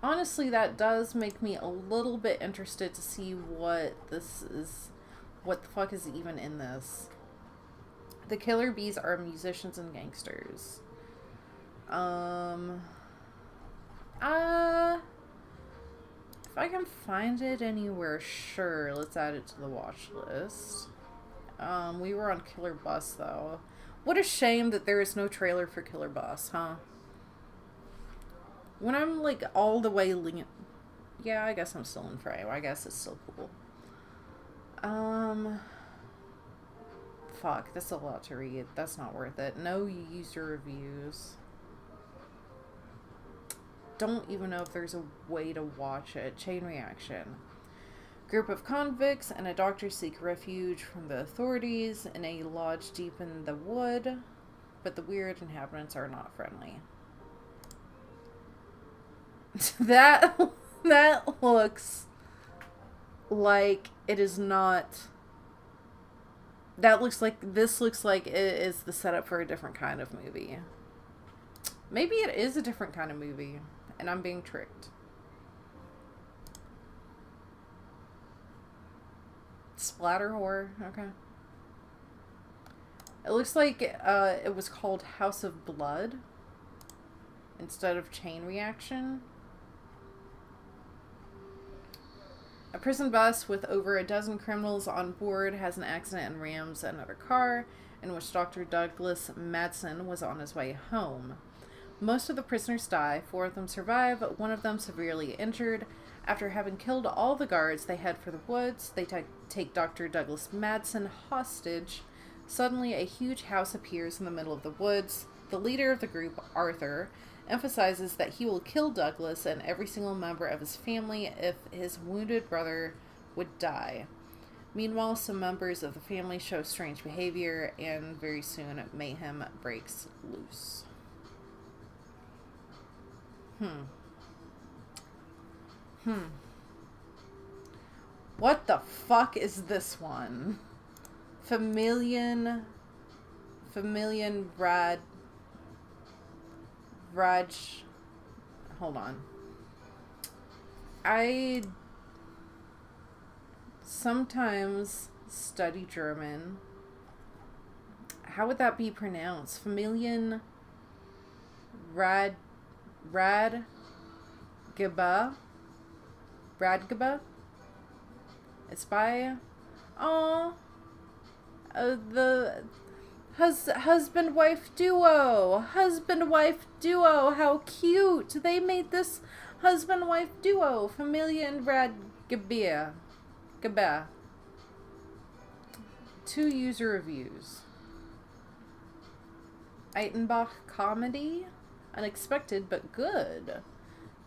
Honestly, that does make me a little bit interested to see what this is. What the fuck is even in this? The killer bees are musicians and gangsters. If I can find it anywhere, sure. Let's add it to the watch list. We were on Killer Bus, though. What a shame that there is no trailer for Killer Bus, huh? When I'm, like, all the way yeah, I guess I'm still in frame. I guess it's still cool. Fuck, that's a lot to read. That's not worth it. No user reviews. Don't even know if there's a way to watch it. Chain Reaction. Group of convicts and a doctor seek refuge from the authorities in a lodge deep in the wood, but the weird inhabitants are not friendly. That That looks like it is not... That looks like... This looks like it is the setup for a different kind of movie. Maybe it is a different kind of movie, and I'm being tricked. Splatter horror, okay. It looks like it was called House of Blood instead of Chain Reaction. A prison bus with over a dozen criminals on board has an accident and rams another car in which Dr. Douglas Madsen was on his way home. Most of the prisoners die, 4 of them survive, one of them severely injured. After having killed all the guards, they head for the woods. They take Dr. Douglas Madsen hostage. Suddenly, a huge house appears in the middle of the woods. The leader of the group, Arthur, emphasizes that he will kill Douglas and every single member of his family if his wounded brother would die. Meanwhile, some members of the family show strange behavior, and very soon, mayhem breaks loose. What the fuck is this one? Raj... Hold on. I sometimes study German. How would that be pronounced? Radgeba? Radgeba? It's by... the husband-wife duo. Husband-wife duo. How cute. They made this husband-wife duo. Familia and Radgeba. 2 user reviews. Eitenbach comedy. Unexpected but good.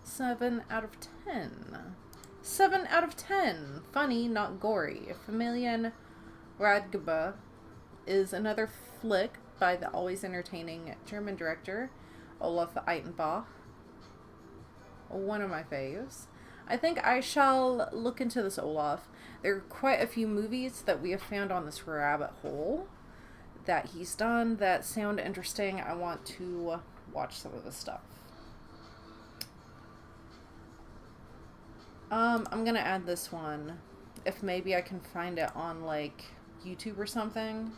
7 out of 10. 7 out of 10. Funny, not gory. Familia and Radgeba is another flick by the always entertaining German director Olaf Eitenbach. One of my faves. I think I shall look into this Olaf. There are quite a few movies that we have found on this rabbit hole that he's done that sound interesting. I want to watch some of this stuff. I'm gonna add this one. If maybe I can find it on like YouTube or something.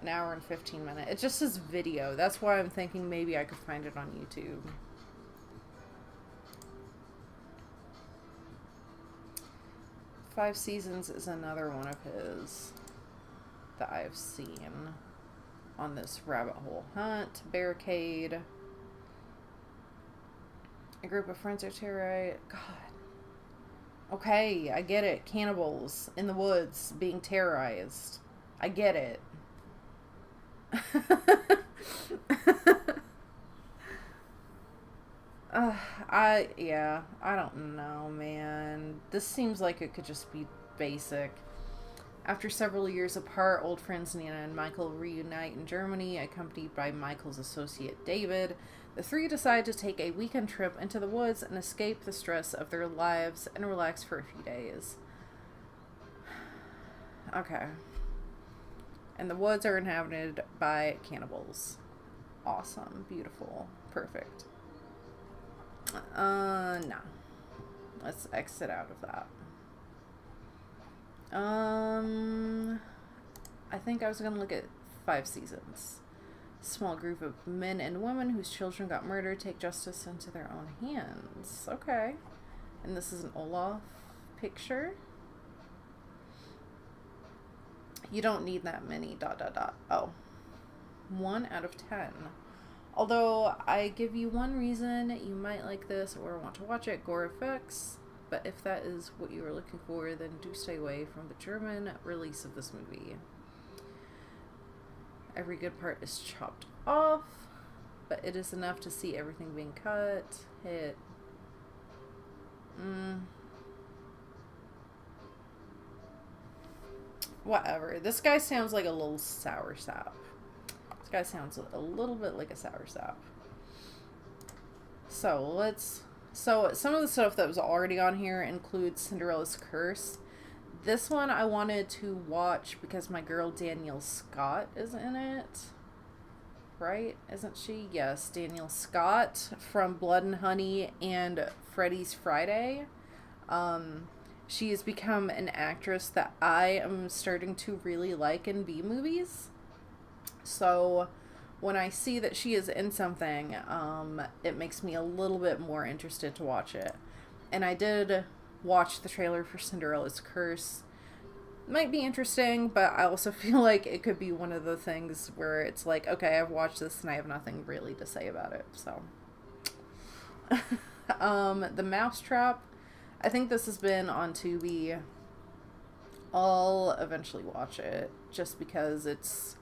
An hour and 15 minutes. It just says video. That's why I'm thinking maybe I could find it on YouTube. Five Seasons is another one of his that I've seen on this rabbit hole hunt. Barricade. A group of friends are terrorized. God. Okay, I get it. Cannibals in the woods being terrorized. I get it. I don't know, man. This seems like it could just be basic. After several years apart, old friends Nina and Michael reunite in Germany, accompanied by Michael's associate David. The 3 decide to take a weekend trip into the woods and escape the stress of their lives and relax for a few days. Okay. And the woods are inhabited by cannibals. Awesome. Beautiful. Perfect. No. Let's exit out of that. I think I was gonna look at 5 Seasons. Small group of men and women whose children got murdered take justice into their own hands. Okay. And this is an Olaf picture. You don't need that many ... Oh. 1 out of 10. Although, I give you one reason you might like this or want to watch it, gore effects. But if that is what you are looking for, then do stay away from the German release of this movie. Every good part is chopped off, but it is enough to see everything being cut, hit. Whatever. This guy sounds like a little sour sap. This guy sounds a little bit like a sour sap. So let's So some of the stuff that was already on here includes Cinderella's Curse. This one I wanted to watch because my girl Danielle Scott is in it. Right? Isn't she? Yes, Danielle Scott from Blood and Honey and Freddy's Friday. She has become an actress that I am starting to really like in B movies. So when I see that she is in something, it makes me a little bit more interested to watch it. And I did watch the trailer for Cinderella's Curse. Might be interesting, but I also feel like it could be one of the things where it's like, okay, I've watched this and I have nothing really to say about it. So The Mousetrap, I think this has been on Tubi. I'll eventually watch it just because it's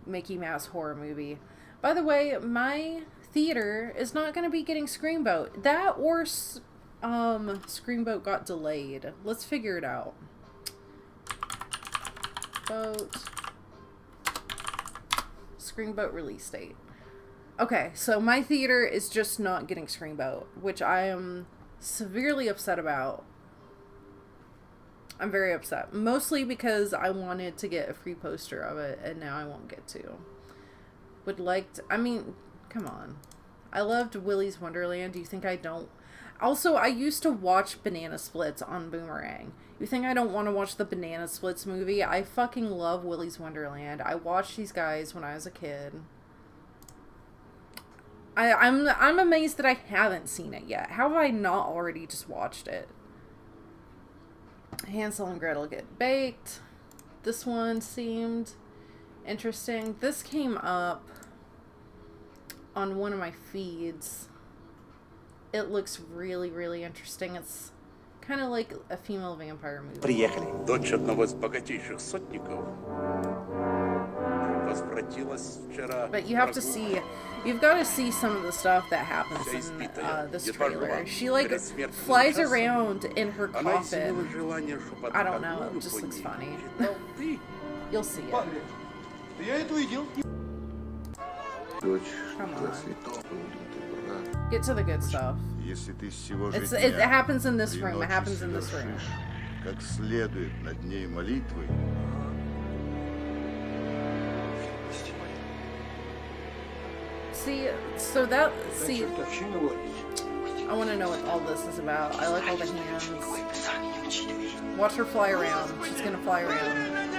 Mickey Mouse horror movie. By the way, my theater is not going to be getting Screamboat. That or Screamboat got delayed. Let's figure it out. Screamboat release date. Okay, so my theater is just not getting Screamboat, which I am severely upset about. I'm very upset. Mostly because I wanted to get a free poster of it, and now I won't get to. Would like to... I mean, come on. I loved Willy's Wonderland. Do you think I don't... Also, I used to watch Banana Splits on Boomerang. You think I don't want to watch the Banana Splits movie? I fucking love Willy's Wonderland. I watched these guys when I was a kid. I'm amazed that I haven't seen it yet. How have I not already just watched it? Hansel and Gretel Get Baked. This one seemed interesting. This came up on one of my feeds. It looks really, really interesting. It's kind of like a female vampire movie. Приехали. Дочь одного из богатейших сотников возвратилась вчера. But you have to see, you've got to see some of the stuff that happens in this trailer. She like flies around in her coffin. I don't know, it just looks funny. You'll see it. Come on. Get to the good stuff. It happens in this room. It happens in this room. Как следует над ней молитвой. See, so that, see, I want to know what all this is about. I like all the hands. Watch her fly around. She's gonna fly around.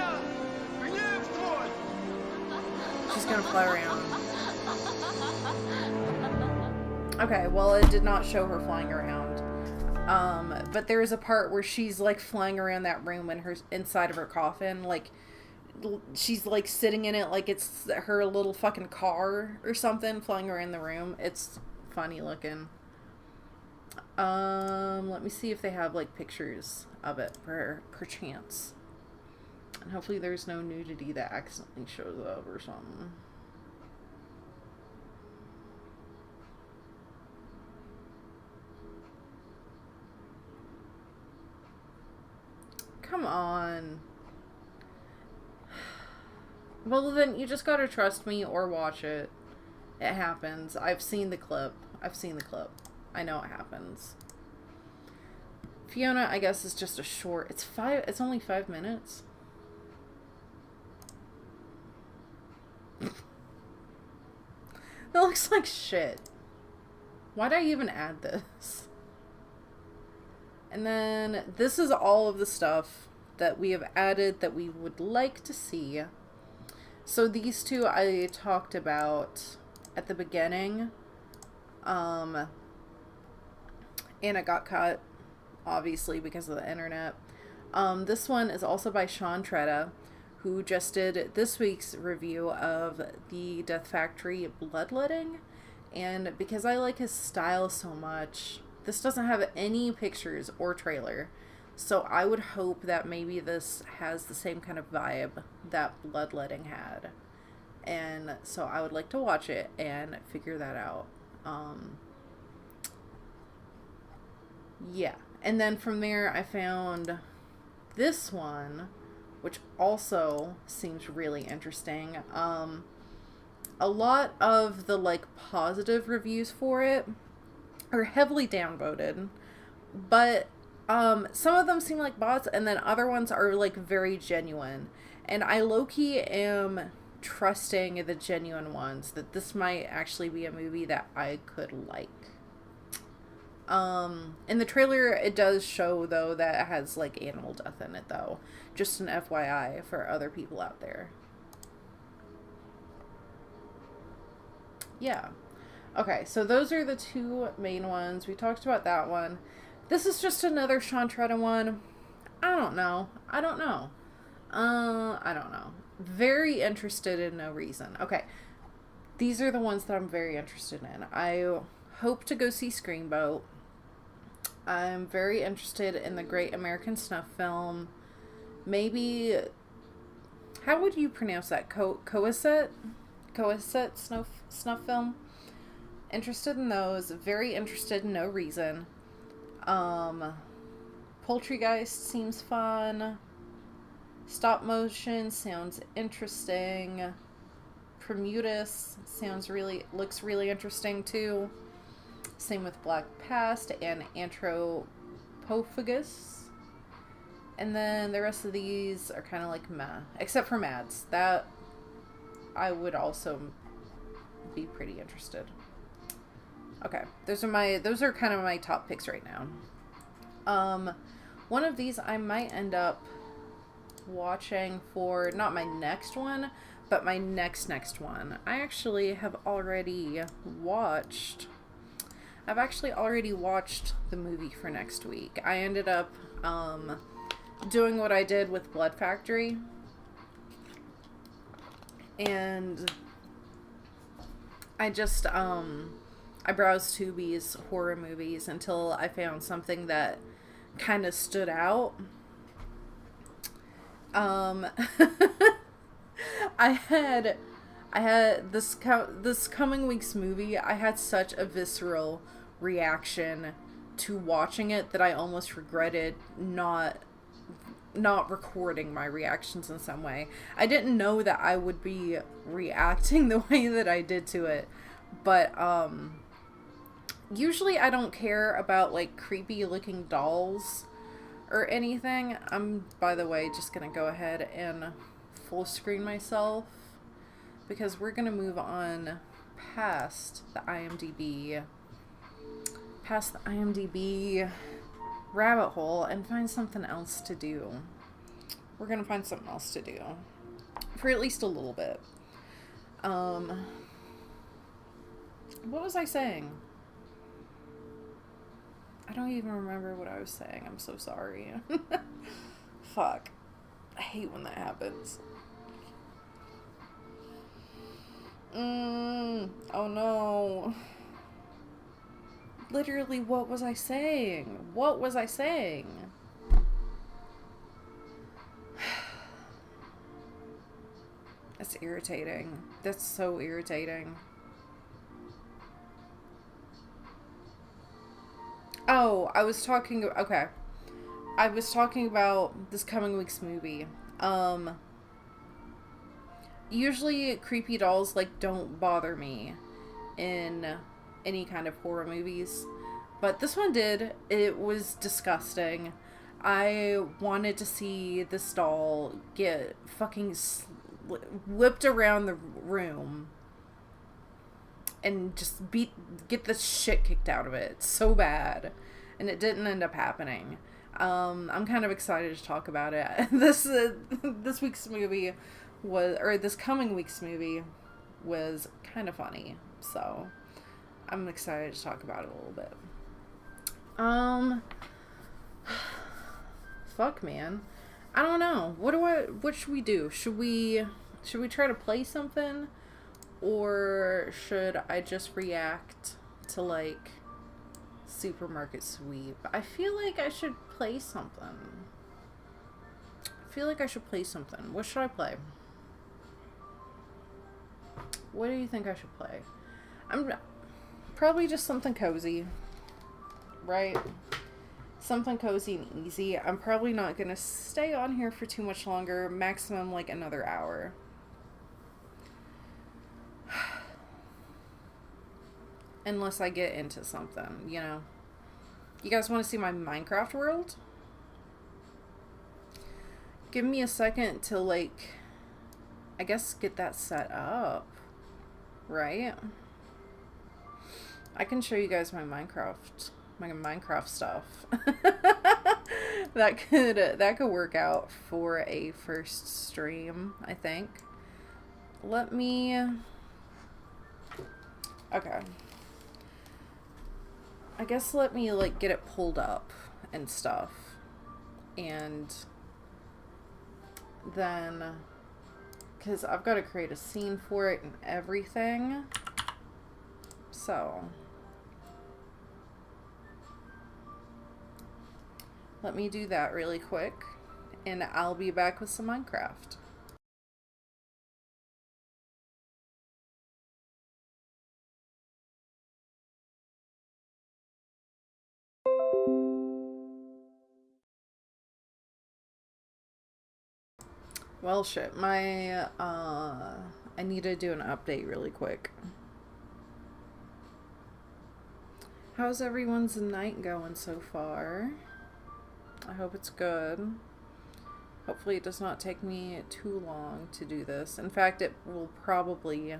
She's gonna fly around. Okay, well, it did not show her flying around. But there is a part where she's like flying around that room in her inside of her coffin, like she's like sitting in it like it's her little fucking car or something, flying around the room. It's funny looking. Let me see if they have like pictures of it perchance. And hopefully there's no nudity that accidentally shows up or something. Come on. Well, then you just gotta trust me or watch it. It happens. I've seen the clip. I know it happens. Fiona, I guess, is just a short... It's only 5 minutes. That looks like shit. Why'd I even add this? And then this is all of the stuff that we have added that we would like to see. So these two I talked about at the beginning. And it got cut, obviously, because of the internet. This one is also by Sean Tretta, who just did this week's review of the Death Factory Bloodletting. And because I like his style so much... This doesn't have any pictures or trailer, so I would hope that maybe this has the same kind of vibe that Bloodletting had. And so I would like to watch it and figure that out. Yeah. And then from there I found this one, which also seems really interesting. A lot of the like positive reviews for it are heavily downvoted, but some of them seem like bots, and then other ones are like very genuine. And I low-key am trusting the genuine ones, that this might actually be a movie that I could like. In the trailer, it does show, though, that it has, like, animal death in it, though. Just an FYI for other people out there. Yeah. Okay, so those are the two main ones. We talked about that one. This is just another Sean Tretta one. I don't know. I don't know. Very interested in no reason. Okay. These are the ones that I'm very interested in. I hope to go see Screamboat. I'm very interested in the Great American Snuff Film. Maybe, how would you pronounce that? Coasset snuff film. Interested in those. Very interested in No Reason. Poultrygeist seems fun. Stop motion sounds interesting. Prometheus looks really interesting too. Same with Black Past and Anthropophagus. And then the rest of these are kind of like meh. Except for Mads. That I would also be pretty interested. Okay. Those are kind of my top picks right now. One of these I might end up watching for not my next one, but my next one. I actually have already watched... I've actually already watched the movie for next week. I ended up doing what I did with Blood Factory. And I just, I browsed Tubi's horror movies until I found something that kind of stood out. I had this coming week's movie, I had such a visceral reaction to watching it that I almost regretted not recording my reactions in some way. I didn't know that I would be reacting the way that I did to it, but usually I don't care about like creepy looking dolls or anything. I'm, by the way, just gonna go ahead and full screen myself because we're gonna move on past the IMDb rabbit hole and find something else to do. We're gonna find something else to do for at least a little bit. What was I saying? I don't even remember what I was saying. I'm so sorry. Fuck. I hate when that happens. Oh no. Literally, what was I saying? What was I saying? That's irritating. That's so irritating. Oh, I was talking about this coming week's movie. Usually creepy dolls, like, don't bother me in any kind of horror movies. But this one did. It was disgusting. I wanted to see this doll get fucking whipped around the room and just get the shit kicked out of it. It's so bad. And it didn't end up happening. I'm kind of excited to talk about it. This week's movie this coming week's movie was kind of funny. So I'm excited to talk about it a little bit. Fuck, man. I don't know. What should we do? Should we try to play something? Or should I just react to, like, Supermarket Sweep? I feel like I should play something. What should I play? What do you think I should play? I'm probably just something cozy. Right? Something cozy and easy. I'm probably not going to stay on here for too much longer. Maximum, like, another hour. Unless I get into something, you know. You guys want to see my Minecraft world? Give me a second to, like, I guess get that set up, right? I can show you guys my Minecraft stuff. that could work out for a first stream, I think. Let me, okay. I guess let me, like, get it pulled up and stuff. And then, because I've got to create a scene for it and everything. So, let me do that really quick, and I'll be back with some Minecraft. Well, shit, I need to do an update really quick. How's everyone's night going so far? I hope it's good. Hopefully it does not take me too long to do this. In fact, it will probably...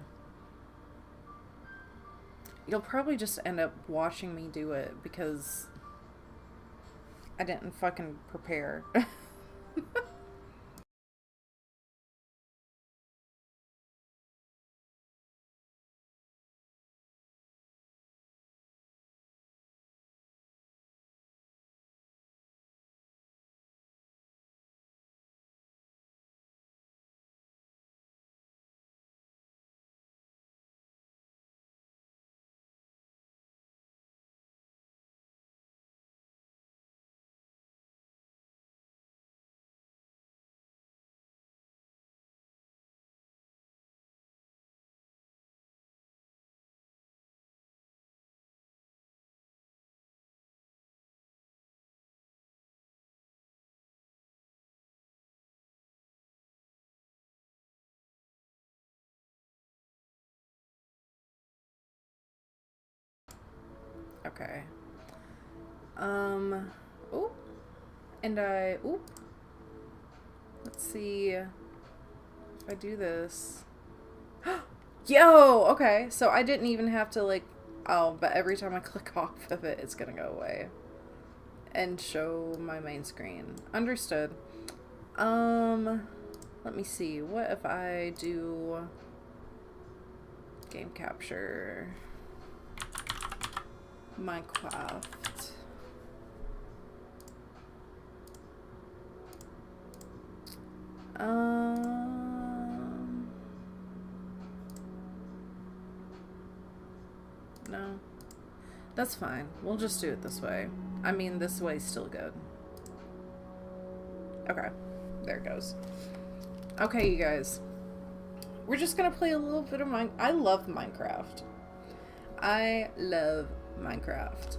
You'll probably just end up watching me do it because I didn't fucking prepare. Okay. Oh. And let's see if I do this. Yo! Okay, so I didn't even have to, like, oh, but every time I click off of it, it's gonna go away. And show my main screen. Understood. Let me see. What if I do game capture Minecraft? No. That's fine. We'll just do it this way. I mean, this way's still good. Okay. There it goes. Okay, you guys. We're just gonna play a little bit of I love Minecraft. I love Minecraft.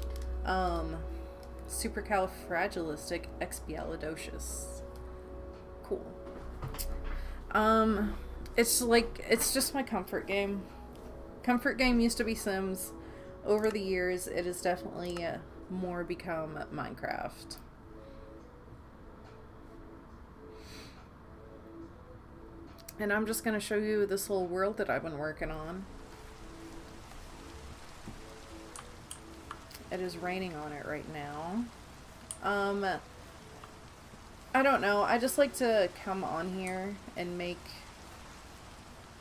Supercalifragilisticexpialidocious. Cool. It's like, it's just my comfort game. Comfort game used to be Sims. Over the years, it has definitely more become Minecraft. And I'm just going to show you this little world that I've been working on. It is raining on it right now. I don't know. I just like to come on here and make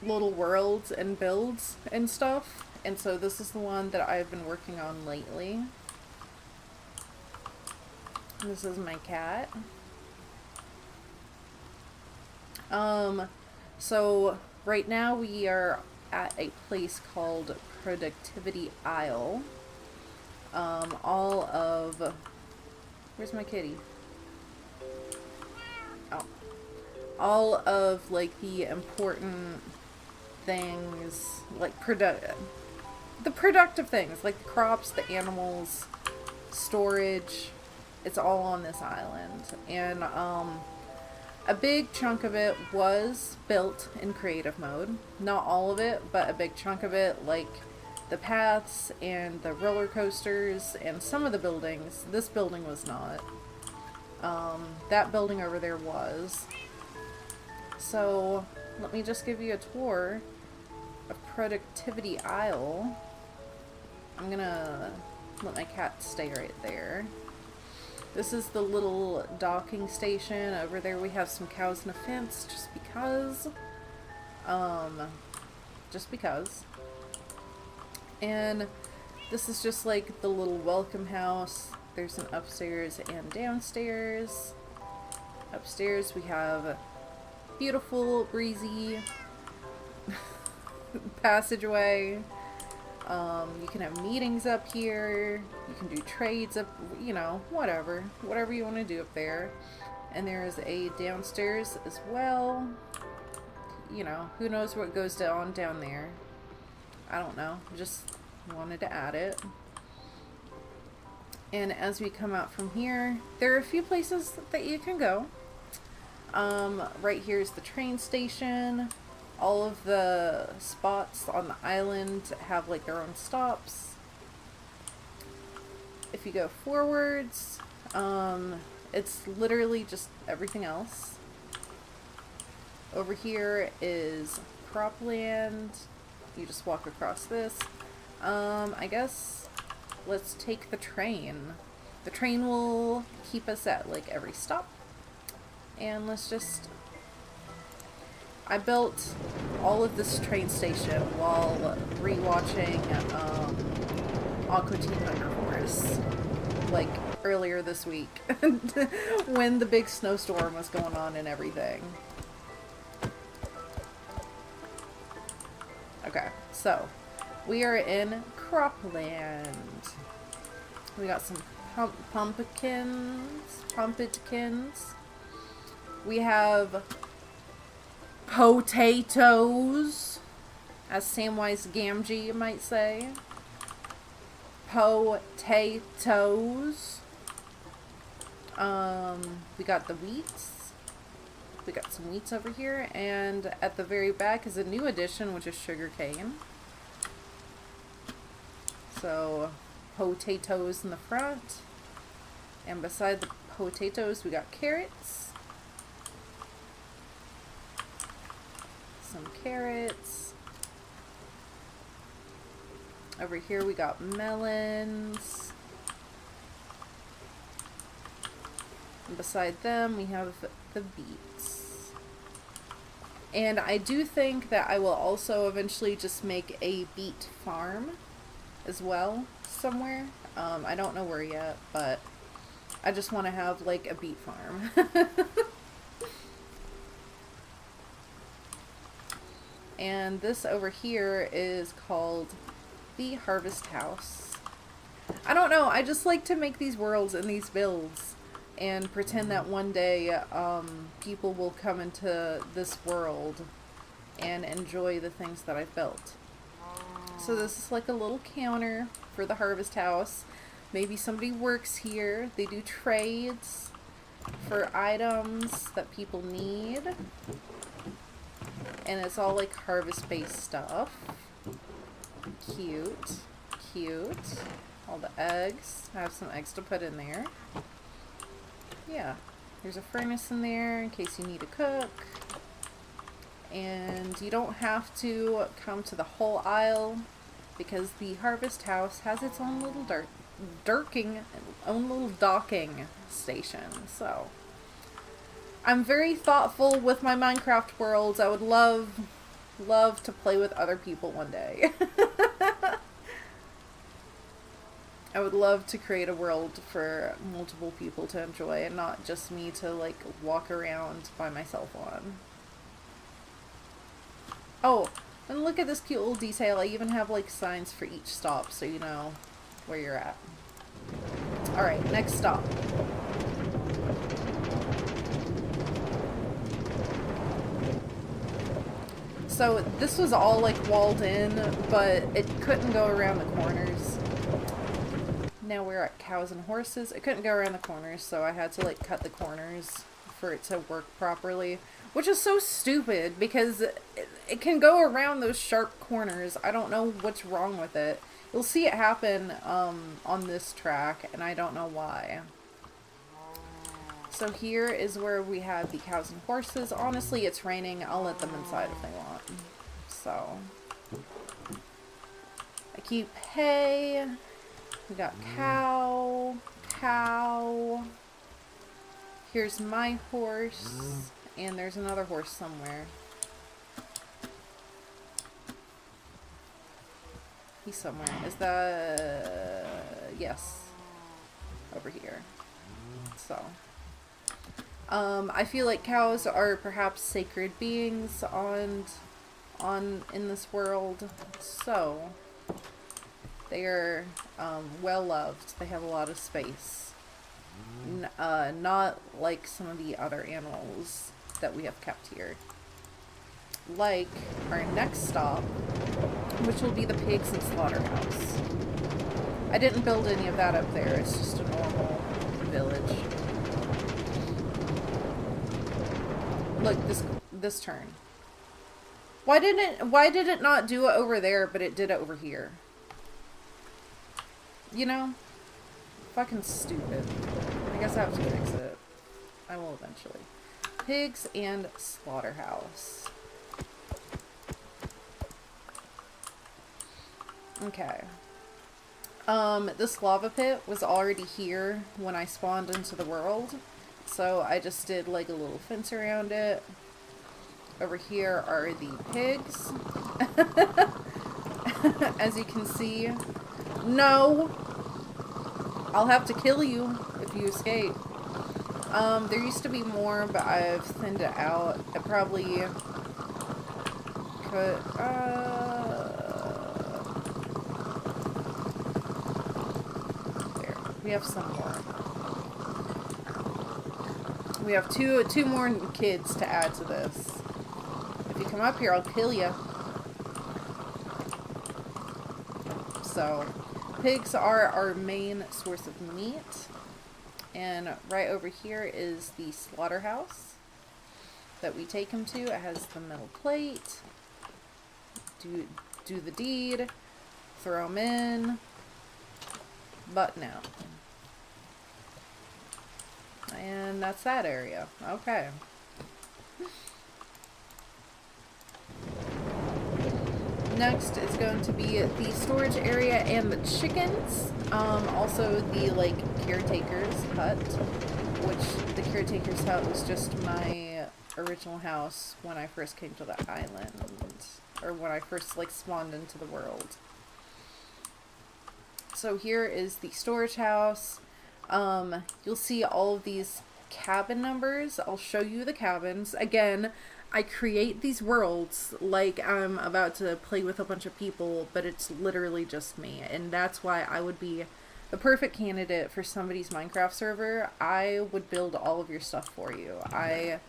little worlds and builds and stuff. And so this is the one that I've been working on lately. This is my cat. So right now we are at a place called Productivity Isle. Where's my kitty? Oh. All of, like, the important things, like, the productive things, like the crops, the animals, storage, it's all on this island. And, a big chunk of it was built in creative mode. Not all of it, but a big chunk of it, like the paths and the roller coasters and some of the buildings. This building was not. That building over there was. So let me just give you a tour of Productivity Isle. I'm gonna let my cat stay right there. This is the little docking station. Over there we have some cows and a fence, just because. Just because. And this is just like the little welcome house. There's an upstairs and downstairs. Upstairs we have beautiful, breezy passageway. You can have meetings up here. You can do trades up, you know, whatever you want to do up there. And there is a downstairs as well. You know, who knows what goes on down there. I don't know. Just wanted to add it. And as we come out from here, there are a few places that you can go. Right here is the train station. All of the spots on the island have like their own stops. If you go forwards, it's literally just everything else. Over here is cropland. You just walk across this. I guess let's take the train. The train will keep us at like every stop. And let's just... I built all of this train station while rewatching Aqua Teen Thunder Force, like earlier this week, when the big snowstorm was going on and everything. Okay, so we are in Cropland. We got some pumpkins. We have potatoes, as Samwise Gamgee might say. Potatoes. We got the wheats. We got some wheats over here, and at the very back is a new addition, which is sugar cane. So, potatoes in the front, and beside the potatoes we got carrots. Some carrots. Over here we got melons. And beside them we have the beets. And I do think that I will also eventually just make a beet farm as well somewhere. I don't know where yet, but I just want to have like a beet farm. And this over here is called the Harvest House. I don't know, I just like to make these worlds and these builds and pretend that one day people will come into this world and enjoy the things that I've built. So this is like a little counter for the Harvest House. Maybe somebody works here. They do trades for items that people need. And it's all like harvest-based stuff. Cute. Cute. All the eggs. I have some eggs to put in there. Yeah. There's a furnace in there in case you need to cook. And you don't have to come to the whole aisle because the Harvest House has its own little docking station. So I'm very thoughtful with my Minecraft worlds. I would love to play with other people one day. I would love to create a world for multiple people to enjoy and not just me to like walk around by myself on. Oh, and look at this cute little detail. I even have like signs for each stop so you know where you're at. Alright, next stop. So this was all like walled in, but it couldn't go around the corners. Now we're at cows and horses. It couldn't go around the corners, so I had to like cut the corners for it to work properly, which is so stupid because it can go around those sharp corners. I don't know what's wrong with it. You'll see it happen on this track, and I don't know why. So here is where we have the cows and horses. Honestly, it's raining. I'll let them inside if they want. So I keep hay. We got cow. Here's my horse. And there's another horse somewhere. He's somewhere. Is that... yes. Over here. So. I feel like cows are perhaps sacred beings in this world. So, they are well loved. They have a lot of space. Not like some of the other animals that we have kept here. Like our next stop, which will be the pigs and slaughterhouse. I didn't build any of that up there. It's just a normal village. Look, this turn. Why did it not do it over there, but it did it over here? You know? Fucking stupid. I guess I have to fix it. I will eventually. Pigs and slaughterhouse. Okay. This lava pit was already here when I spawned into the world. So I just did like a little fence around it. Over here are the pigs. As you can see. No! I'll have to kill you if you escape. There used to be more, but I've thinned it out. I probably could, there. We have some more. We have two more kids to add to this. If you come up here, I'll kill you. So, pigs are our main source of meat. And right over here is the slaughterhouse that we take them to. It has the metal plate. Do the deed. Throw them in. Button out. And that's that area. Okay. Next is going to be the storage area and the chickens. Also the, like, caretaker's hut, which the caretaker's hut was just my original house when I first came to the island, or when I first, like, spawned into the world. So here is the storage house. You'll see all of these cabin numbers. I'll show you the cabins. Again, I create these worlds like I'm about to play with a bunch of people, but it's literally just me. And that's why I would be the perfect candidate for somebody's Minecraft server. I would build all of your stuff for you. I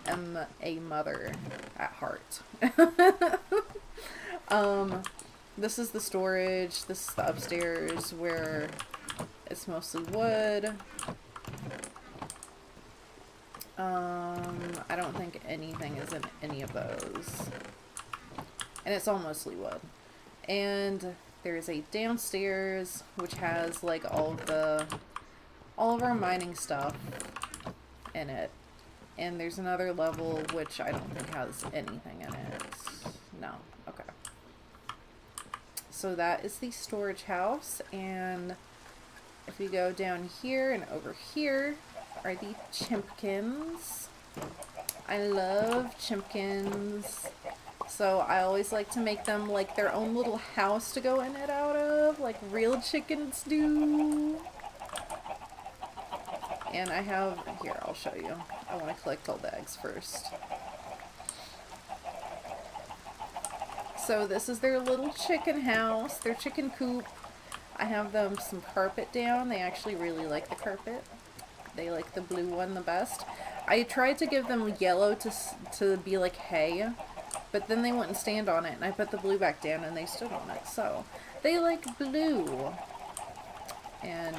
am a mother at heart. This is the storage. This is the upstairs where it's mostly wood. I don't think anything is in any of those. And it's all mostly wood. And there's a downstairs which has like all of our mining stuff in it. And there's another level which I don't think has anything in it. No. Okay. So that is the storage house, and if we go down here and over here are the chimpkins. I love chimpkins. So I always like to make them like their own little house to go in and out of, like real chickens do. And I have, here, I'll show you. I want to collect all the eggs first. So this is their little chicken house, their chicken coop. I have them some carpet down. They actually really like the carpet. They like the blue one the best. I tried to give them yellow to be like hay, but then they wouldn't stand on it, and I put the blue back down and they stood on it. So they like blue. And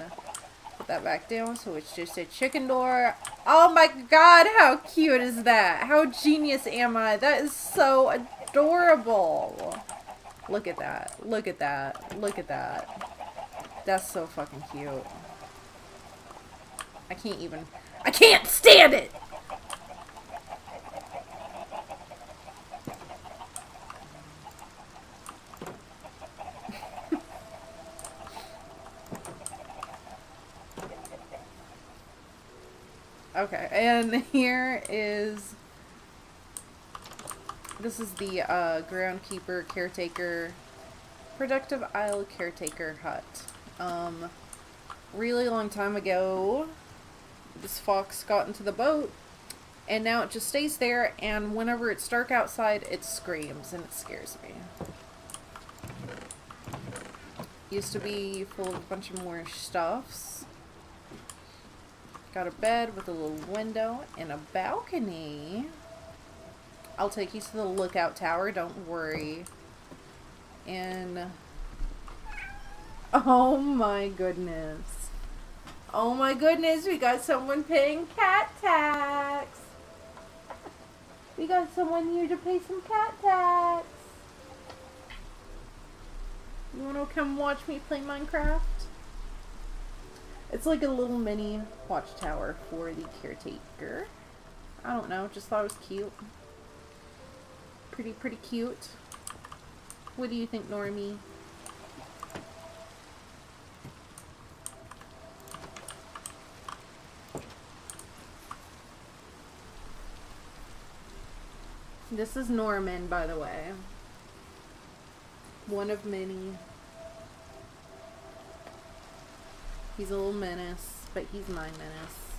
Put that back down so it's just a chicken door. Oh my god, how cute is that? How genius am I? That is so adorable. Look at that. Look at that. Look at that. That's so fucking cute. I can't stand it! Okay, and here is... This is the groundkeeper, caretaker, productive aisle caretaker hut. Really long time ago, this fox got into the boat, and now it just stays there, and whenever it's dark outside, it screams, and it scares me. Used to be full of a bunch of more stuffs. Got a bed with a little window and a balcony. I'll take you to the lookout tower, don't worry. And... oh my goodness. Oh my goodness, we got someone paying cat tax. We got someone here to pay some cat tax. You wanna come watch me play Minecraft? It's like a little mini watchtower for the caretaker. I don't know, just thought it was cute. Pretty cute. What do you think, Normie? This is Norman, by the way. One of many. He's a little menace, but he's my menace.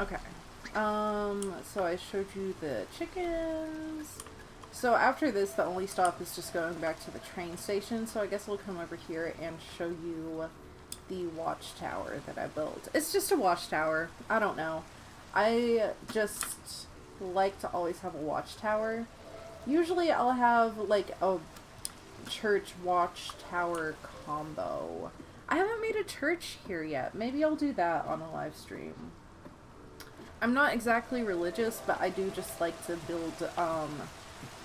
Okay. So I showed you the chickens. So after this, the only stop is just going back to the train station. So I guess I'll come over here and show you the watchtower that I built. It's just a watchtower. I don't know. I just like to always have a watchtower. Usually I'll have like a church watchtower combo. I haven't made a church here yet. Maybe I'll do that on a live stream. I'm not exactly religious, but I do just like to build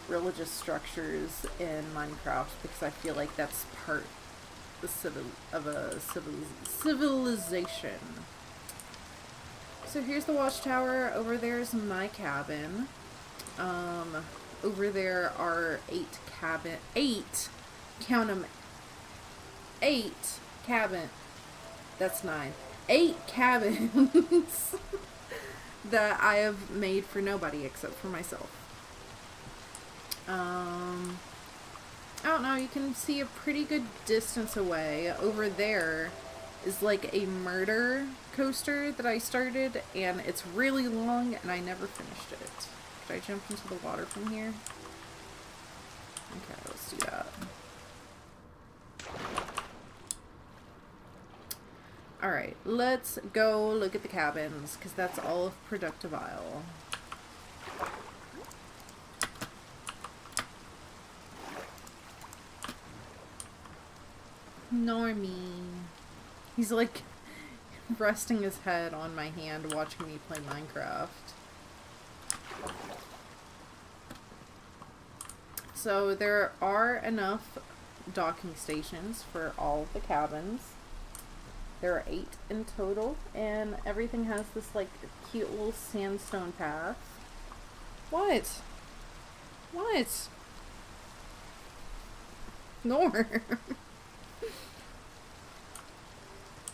religious structures in Minecraft because I feel like that's part of a civilization. So here's the watchtower. Over there is my cabin. Over there are 8, count 'em, 8 cabin, that's 9, 8 cabins that I have made for nobody except for myself. I don't know, you can see a pretty good distance away. Over there is like a murder coaster that I started, and it's really long and I never finished it. Could I jump into the water from here? Okay, let's do that. Alright, let's go look at the cabins, because that's all of Productive Isle. Normie. He's like resting his head on my hand watching me play Minecraft. So there are enough docking stations for all of the cabins. There are 8 in total, and everything has this like cute little sandstone path. What? What? Norm.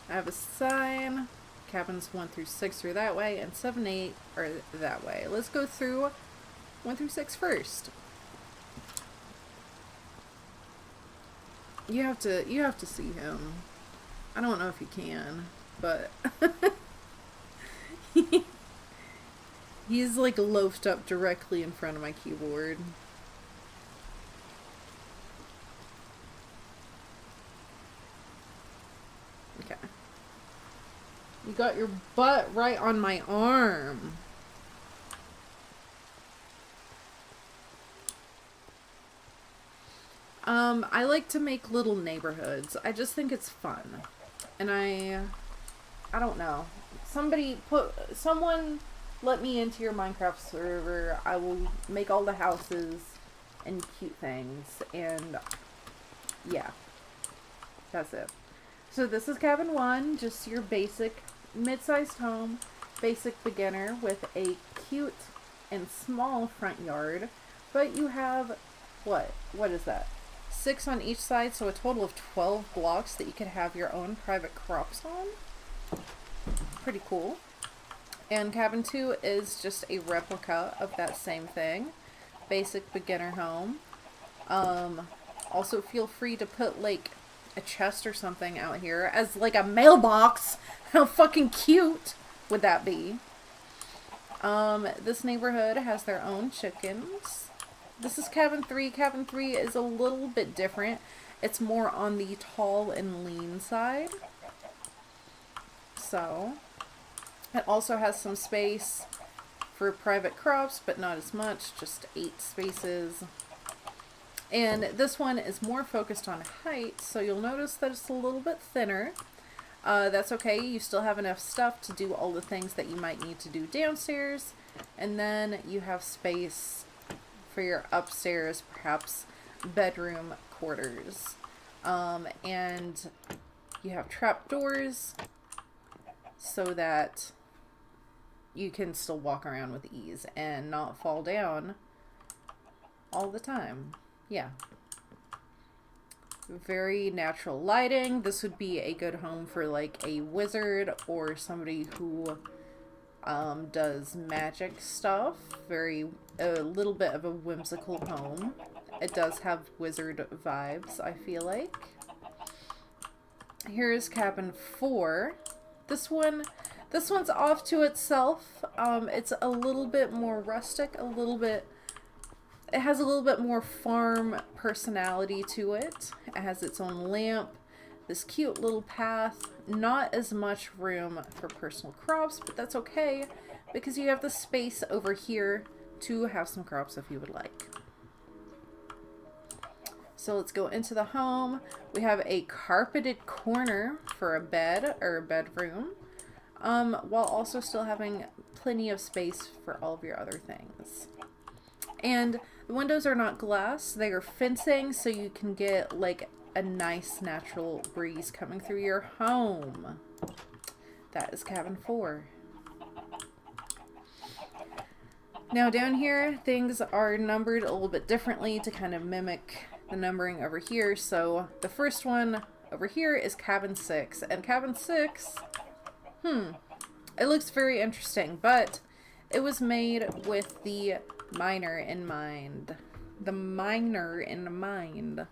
I have a sign. Cabins 1 through 6 are that way, and 7, 8 are that way. Let's go through 1 through 6 first. You have to see him. I don't know if you can, but he's like loafed up directly in front of my keyboard. Okay. You got your butt right on my arm. I like to make little neighborhoods. I just think it's fun. And I don't know. Someone let me into your Minecraft server. I will make all the houses and cute things. And yeah, that's it. So this is cabin 1, just your basic mid-sized home, basic beginner with a cute and small front yard. But you have, what is that? 6 on each side, so a total of 12 blocks that you could have your own private crops on. Pretty cool. And cabin 2 is just a replica of that same thing. Basic beginner home. Also feel free to put like a chest or something out here as like a mailbox. How fucking cute would that be? This neighborhood has their own chickens. This is cabin 3. Cabin 3 is a little bit different. It's more on the tall and lean side. So, it also has some space for private crops, but not as much, just 8 spaces. And this one is more focused on height, so you'll notice that it's a little bit thinner. That's okay, you still have enough stuff to do all the things that you might need to do downstairs. And then you have space for your upstairs, perhaps bedroom quarters. And you have trapdoors so that you can still walk around with ease and not fall down all the time. Yeah. Very natural lighting. This would be a good home for like a wizard or somebody who does magic stuff. A little bit of a whimsical home. It does have wizard vibes, I feel like. Here's cabin 4. This one's off to itself. It's a little bit more rustic, it has a little bit more farm personality to it. It has its own lamp, this cute little path, not as much room for personal crops, but that's okay because you have the space over here to have some crops if you would like. So let's go into the home. We have a carpeted corner for a bed or a bedroom, while also still having plenty of space for all of your other things. And the windows are not glass, they are fencing, so you can get like a nice natural breeze coming through your home. That is cabin 4. Now down here, things are numbered a little bit differently to kind of mimic the numbering over here. So the first one over here is cabin 6, and cabin 6, it looks very interesting, but it was made with the miner in mind. The miner in mind.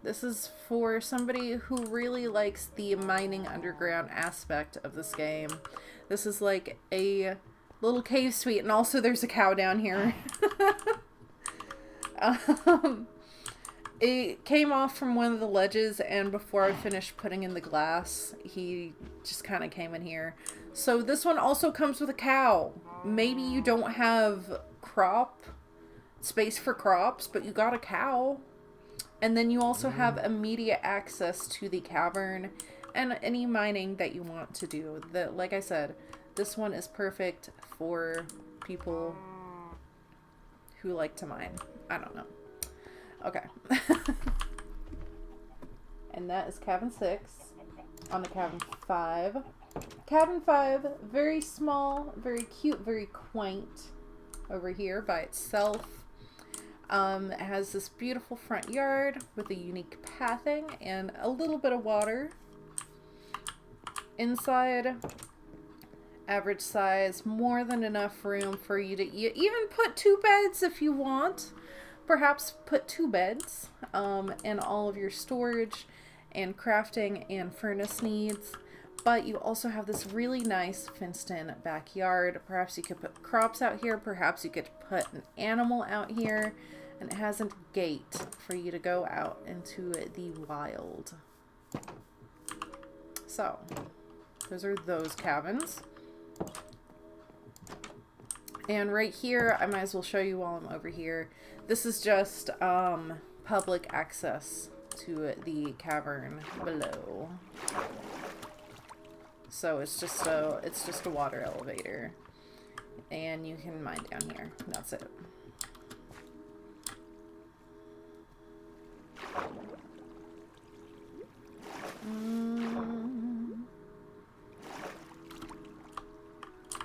This is for somebody who really likes the mining underground aspect of this game. This is like a little cave suite, and also there's a cow down here. It came off from one of the ledges, and before I finished putting in the glass, he just kind of came in here. So this one also comes with a cow. Maybe you don't have space for crops, but you got a cow. And then you also have immediate access to the cavern and any mining that you want to do. Like I said, this one is perfect for people who like to mine. I don't know. Okay. And that is cabin 6. On to cabin 5. Cabin 5, very small, very cute, very quaint over here by itself. It has this beautiful front yard with a unique pathing and a little bit of water. Inside, average size, more than enough room for you to even put 2 beds if you want. Perhaps put 2 beds and all of your storage and crafting and furnace needs. But you also have this really nice fenced-in backyard. Perhaps you could put crops out here. Perhaps you could put an animal out here. And it has a gate for you to go out into the wild. So, those are those cabins. And right here, I might as well show you while I'm over here. This is just public access. to the cavern below. So it's just a water elevator. And you can mine down here. That's it.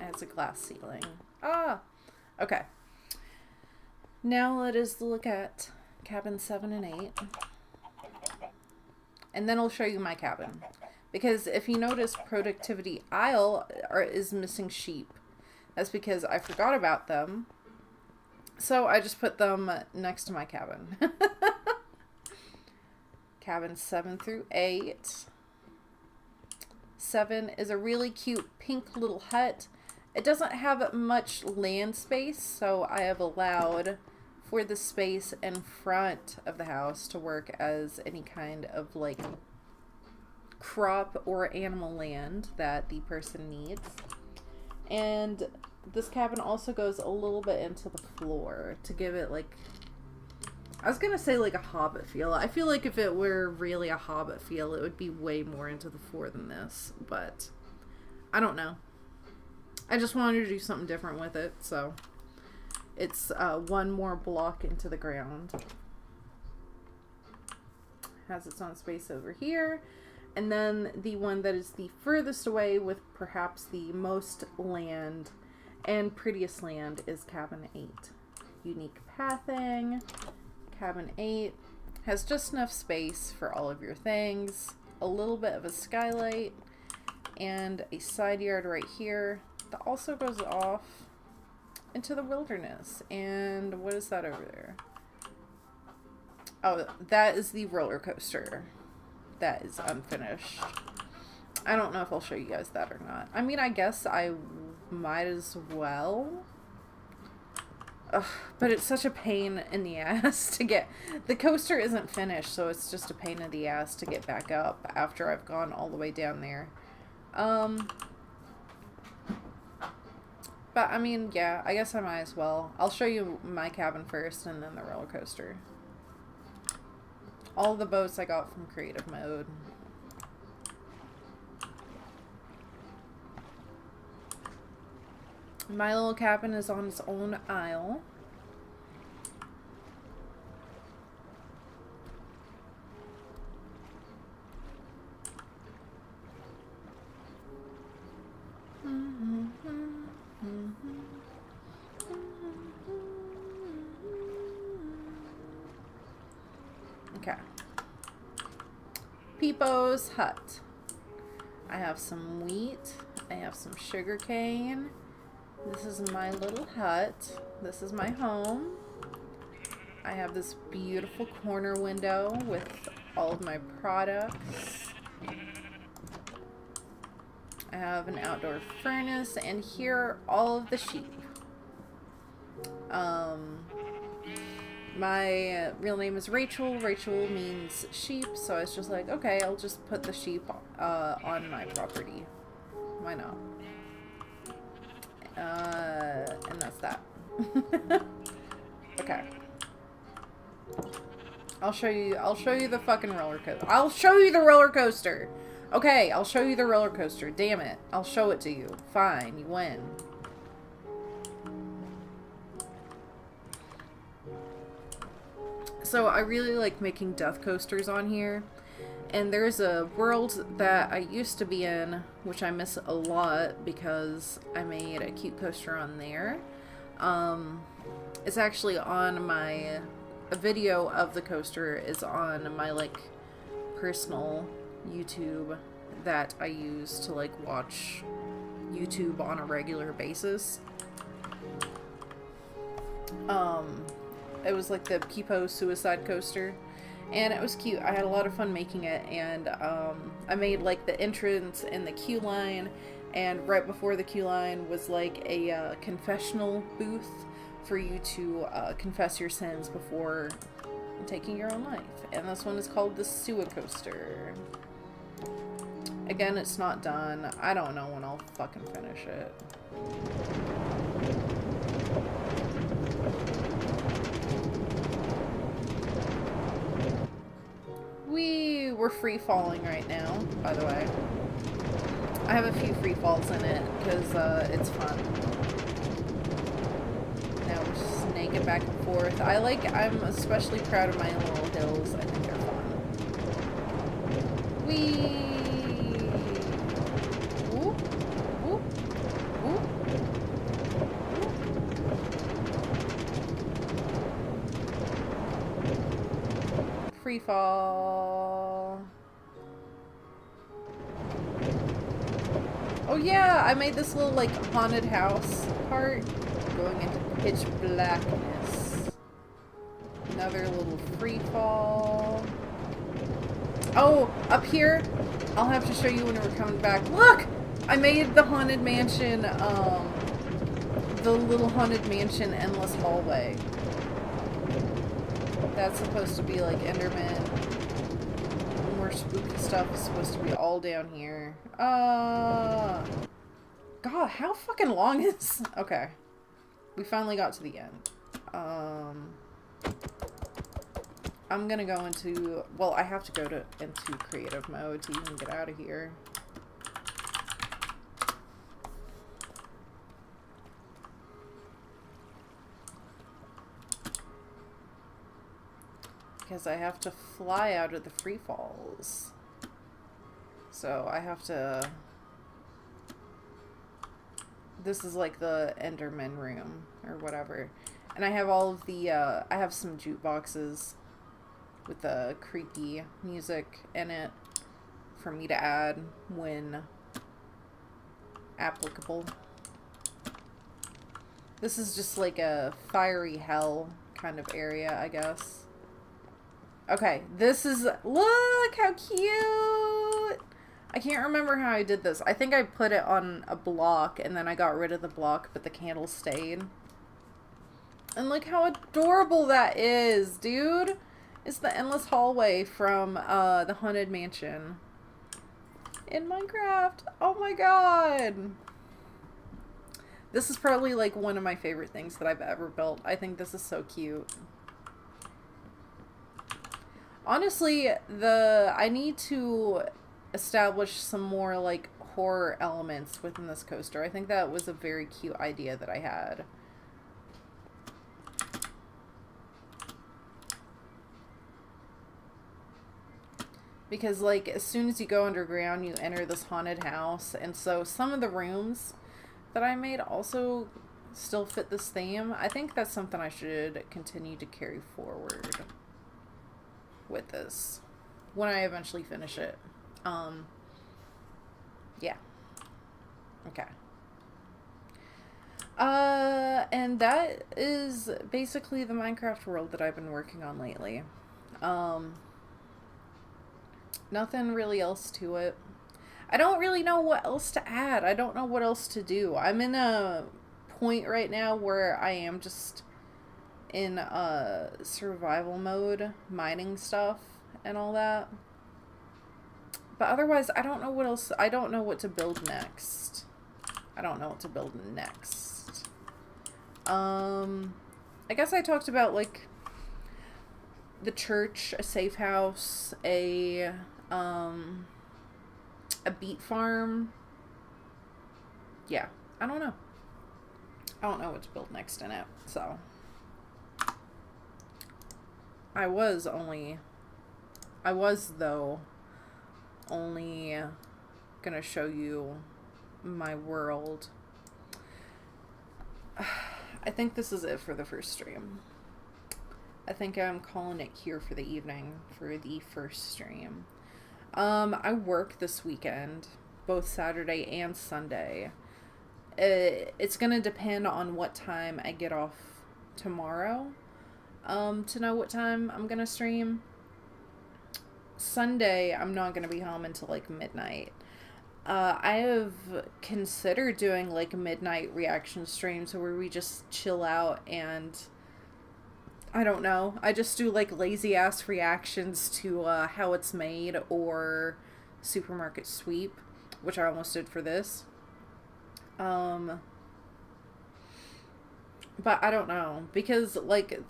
It's a glass ceiling. Ah! Okay. Now let us look at cabin 7 and 8. And then I'll show you my cabin. Because if you notice, productivity aisle is missing sheep. That's because I forgot about them. So I just put them next to my cabin. Cabin 7 through 8. 7 is a really cute pink little hut. It doesn't have much land space, so I have allowed for the space in front of the house to work as any kind of like crop or animal land that the person needs. And this cabin also goes a little bit into the floor to give it like, I was gonna say like a Hobbit feel. I feel like if it were really a Hobbit feel, it would be way more into the floor than this, but I don't know. I just wanted to do something different with it, so it's one more block into the ground. Has its own space over here. And then the one that is the furthest away with perhaps the most land and prettiest land is cabin 8. Unique pathing. Cabin 8 has just enough space for all of your things. A little bit of a skylight and a side yard right here that also goes off into the wilderness. And what is that over there? Oh, that is the roller coaster. That is unfinished. I don't know if I'll show you guys that or not. I mean, I guess I might as well. Ugh, but it's such a pain in the ass to get... The coaster isn't finished, so it's just a pain in the ass to get back up after I've gone all the way down there. But, I mean, yeah, I guess I might as well. I'll show you my cabin first and then the roller coaster. All the boats I got from creative mode. My little cabin is on its own aisle. Okay. Peepo's hut. I have some wheat. I have some sugar cane. This is my little hut. This is my home. I have this beautiful corner window with all of my products. I have an outdoor furnace, and here are all of the sheep. My real name is Rachel. Rachel means sheep, so I was just like, okay, I'll just put the sheep on my property. Why not? And that's that. Okay. I'll show you the fucking roller coaster. I'll show you the roller coaster. Okay, I'll show you the roller coaster. Damn it. I'll show it to you. Fine, you win. So I really like making death coasters on here. And there's a world that I used to be in, which I miss a lot because I made a cute coaster on there. It's actually on my... A video of the coaster is on my, like, personal YouTube that I use to, like, watch YouTube on a regular basis. It was, like, the Peepo Suicide Coaster. And it was cute. I had a lot of fun making it, and I made like the entrance and the queue line, and right before the queue line was like a confessional booth for you to confess your sins before taking your own life. And this one is called the Sua Coaster. Again, it's not done. I don't know when I'll fucking finish it. we're free falling right now, by the way. I have a few free falls in it, because it's fun. Now we're snaking back and forth. I'm especially proud of my little hills. I think they're fun. Whee! Whoop, whoop, whoop. Free fall. Oh yeah, I made this little like haunted house part going into pitch blackness. Another little free fall. Oh, up here, I'll have to show you when we're coming back. Look! I made the haunted mansion, the little haunted mansion endless hallway. That's supposed to be like Enderman. More spooky stuff is supposed to be all down here. God, how fucking long is... Okay. We finally got to the end. I'm gonna go into... Well, I have to go into creative mode to even get out of here. Because I have to fly out of the free falls. So I have to... This is like the Enderman room or whatever. And I have all of the, I have some jukeboxes with the creepy music in it for me to add when applicable. This is just like a fiery hell kind of area, I guess. Okay, this is, look how cute! I can't remember how I did this. I think I put it on a block and then I got rid of the block, but the candle stayed. And look how adorable that is, dude! It's the endless hallway from the Haunted Mansion in Minecraft. Oh my god! This is probably like one of my favorite things that I've ever built. I think this is so cute. Honestly, I need to establish some more like horror elements within this coaster. I think that was a very cute idea that I had. Because like as soon as you go underground, you enter this haunted house, and so some of the rooms that I made also still fit this theme. I think that's something I should continue to carry forward with this when I eventually finish it. Yeah. Okay. And that is basically the Minecraft world that I've been working on lately. Nothing really else to it. I don't really know what else to add. I don't know what else to do. I'm in a point right now where I am just in survival mode, mining stuff and all that. But otherwise, I don't know what else. I don't know what to build next. I don't know what to build next. I guess I talked about like the church, a safe house, a beet farm. Yeah, I don't know. I don't know what to build next in it, so. I was though only gonna show you my world. I think this is it for the first stream. I think I'm calling it here for the evening for the first stream. I work this weekend, both Saturday and Sunday. It's gonna depend on what time I get off tomorrow. To know what time I'm gonna stream. Sunday, I'm not gonna be home until like midnight. I have considered doing like midnight reaction streams where we just chill out and I don't know. I just do like lazy ass reactions to how it's made or Supermarket Sweep, which I almost did for this. But I don't know because like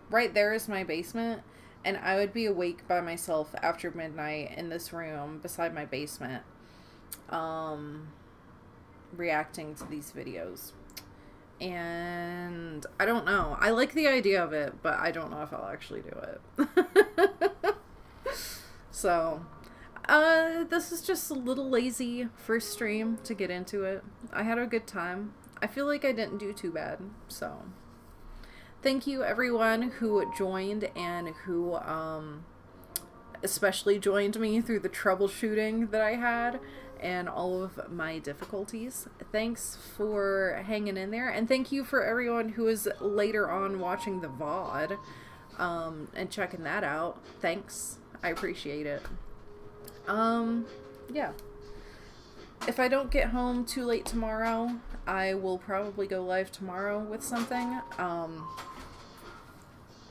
right there is my basement and I would be awake by myself after midnight in this room beside my basement, reacting to these videos. And I don't know. I like the idea of it, but I don't know if I'll actually do it. So, this is just a little lazy first stream to get into it. I had a good time. I feel like I didn't do too bad, so thank you everyone who joined and who especially joined me through the troubleshooting that I had and all of my difficulties. Thanks for hanging in there, and thank you for everyone who is later on watching the VOD and checking that out. Thanks. I appreciate it. Yeah. If I don't get home too late tomorrow, I will probably go live tomorrow with something.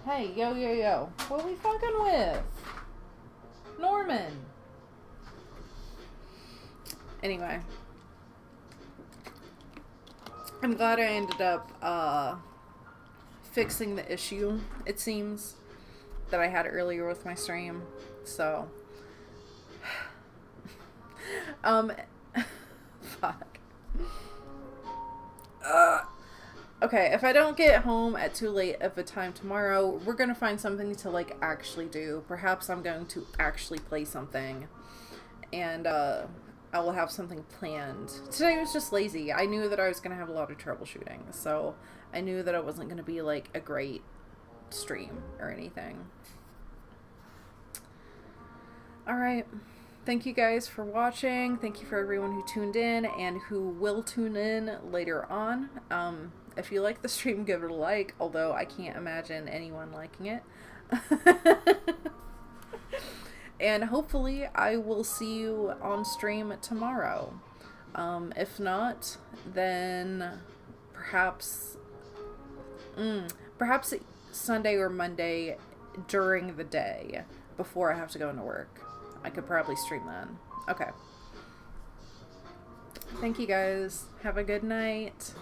Hey, yo. What are we fucking with? Norman. Anyway. I'm glad I ended up, fixing the issue, it seems, that I had earlier with my stream. So. Fuck. Okay, if I don't get home at too late of a time tomorrow, we're gonna find something to, like, actually do. Perhaps I'm going to actually play something. And, I will have something planned. Today was just lazy. I knew that I was gonna have a lot of troubleshooting, so I knew that it wasn't gonna be, like, a great stream or anything. Alright. Thank you guys for watching. Thank you for everyone who tuned in and who will tune in later on. If you like the stream, give it a like, although I can't imagine anyone liking it. And hopefully I will see you on stream tomorrow. If not, then perhaps Sunday or Monday during the day before I have to go into work. I could probably stream then. Okay. Thank you guys. Have a good night.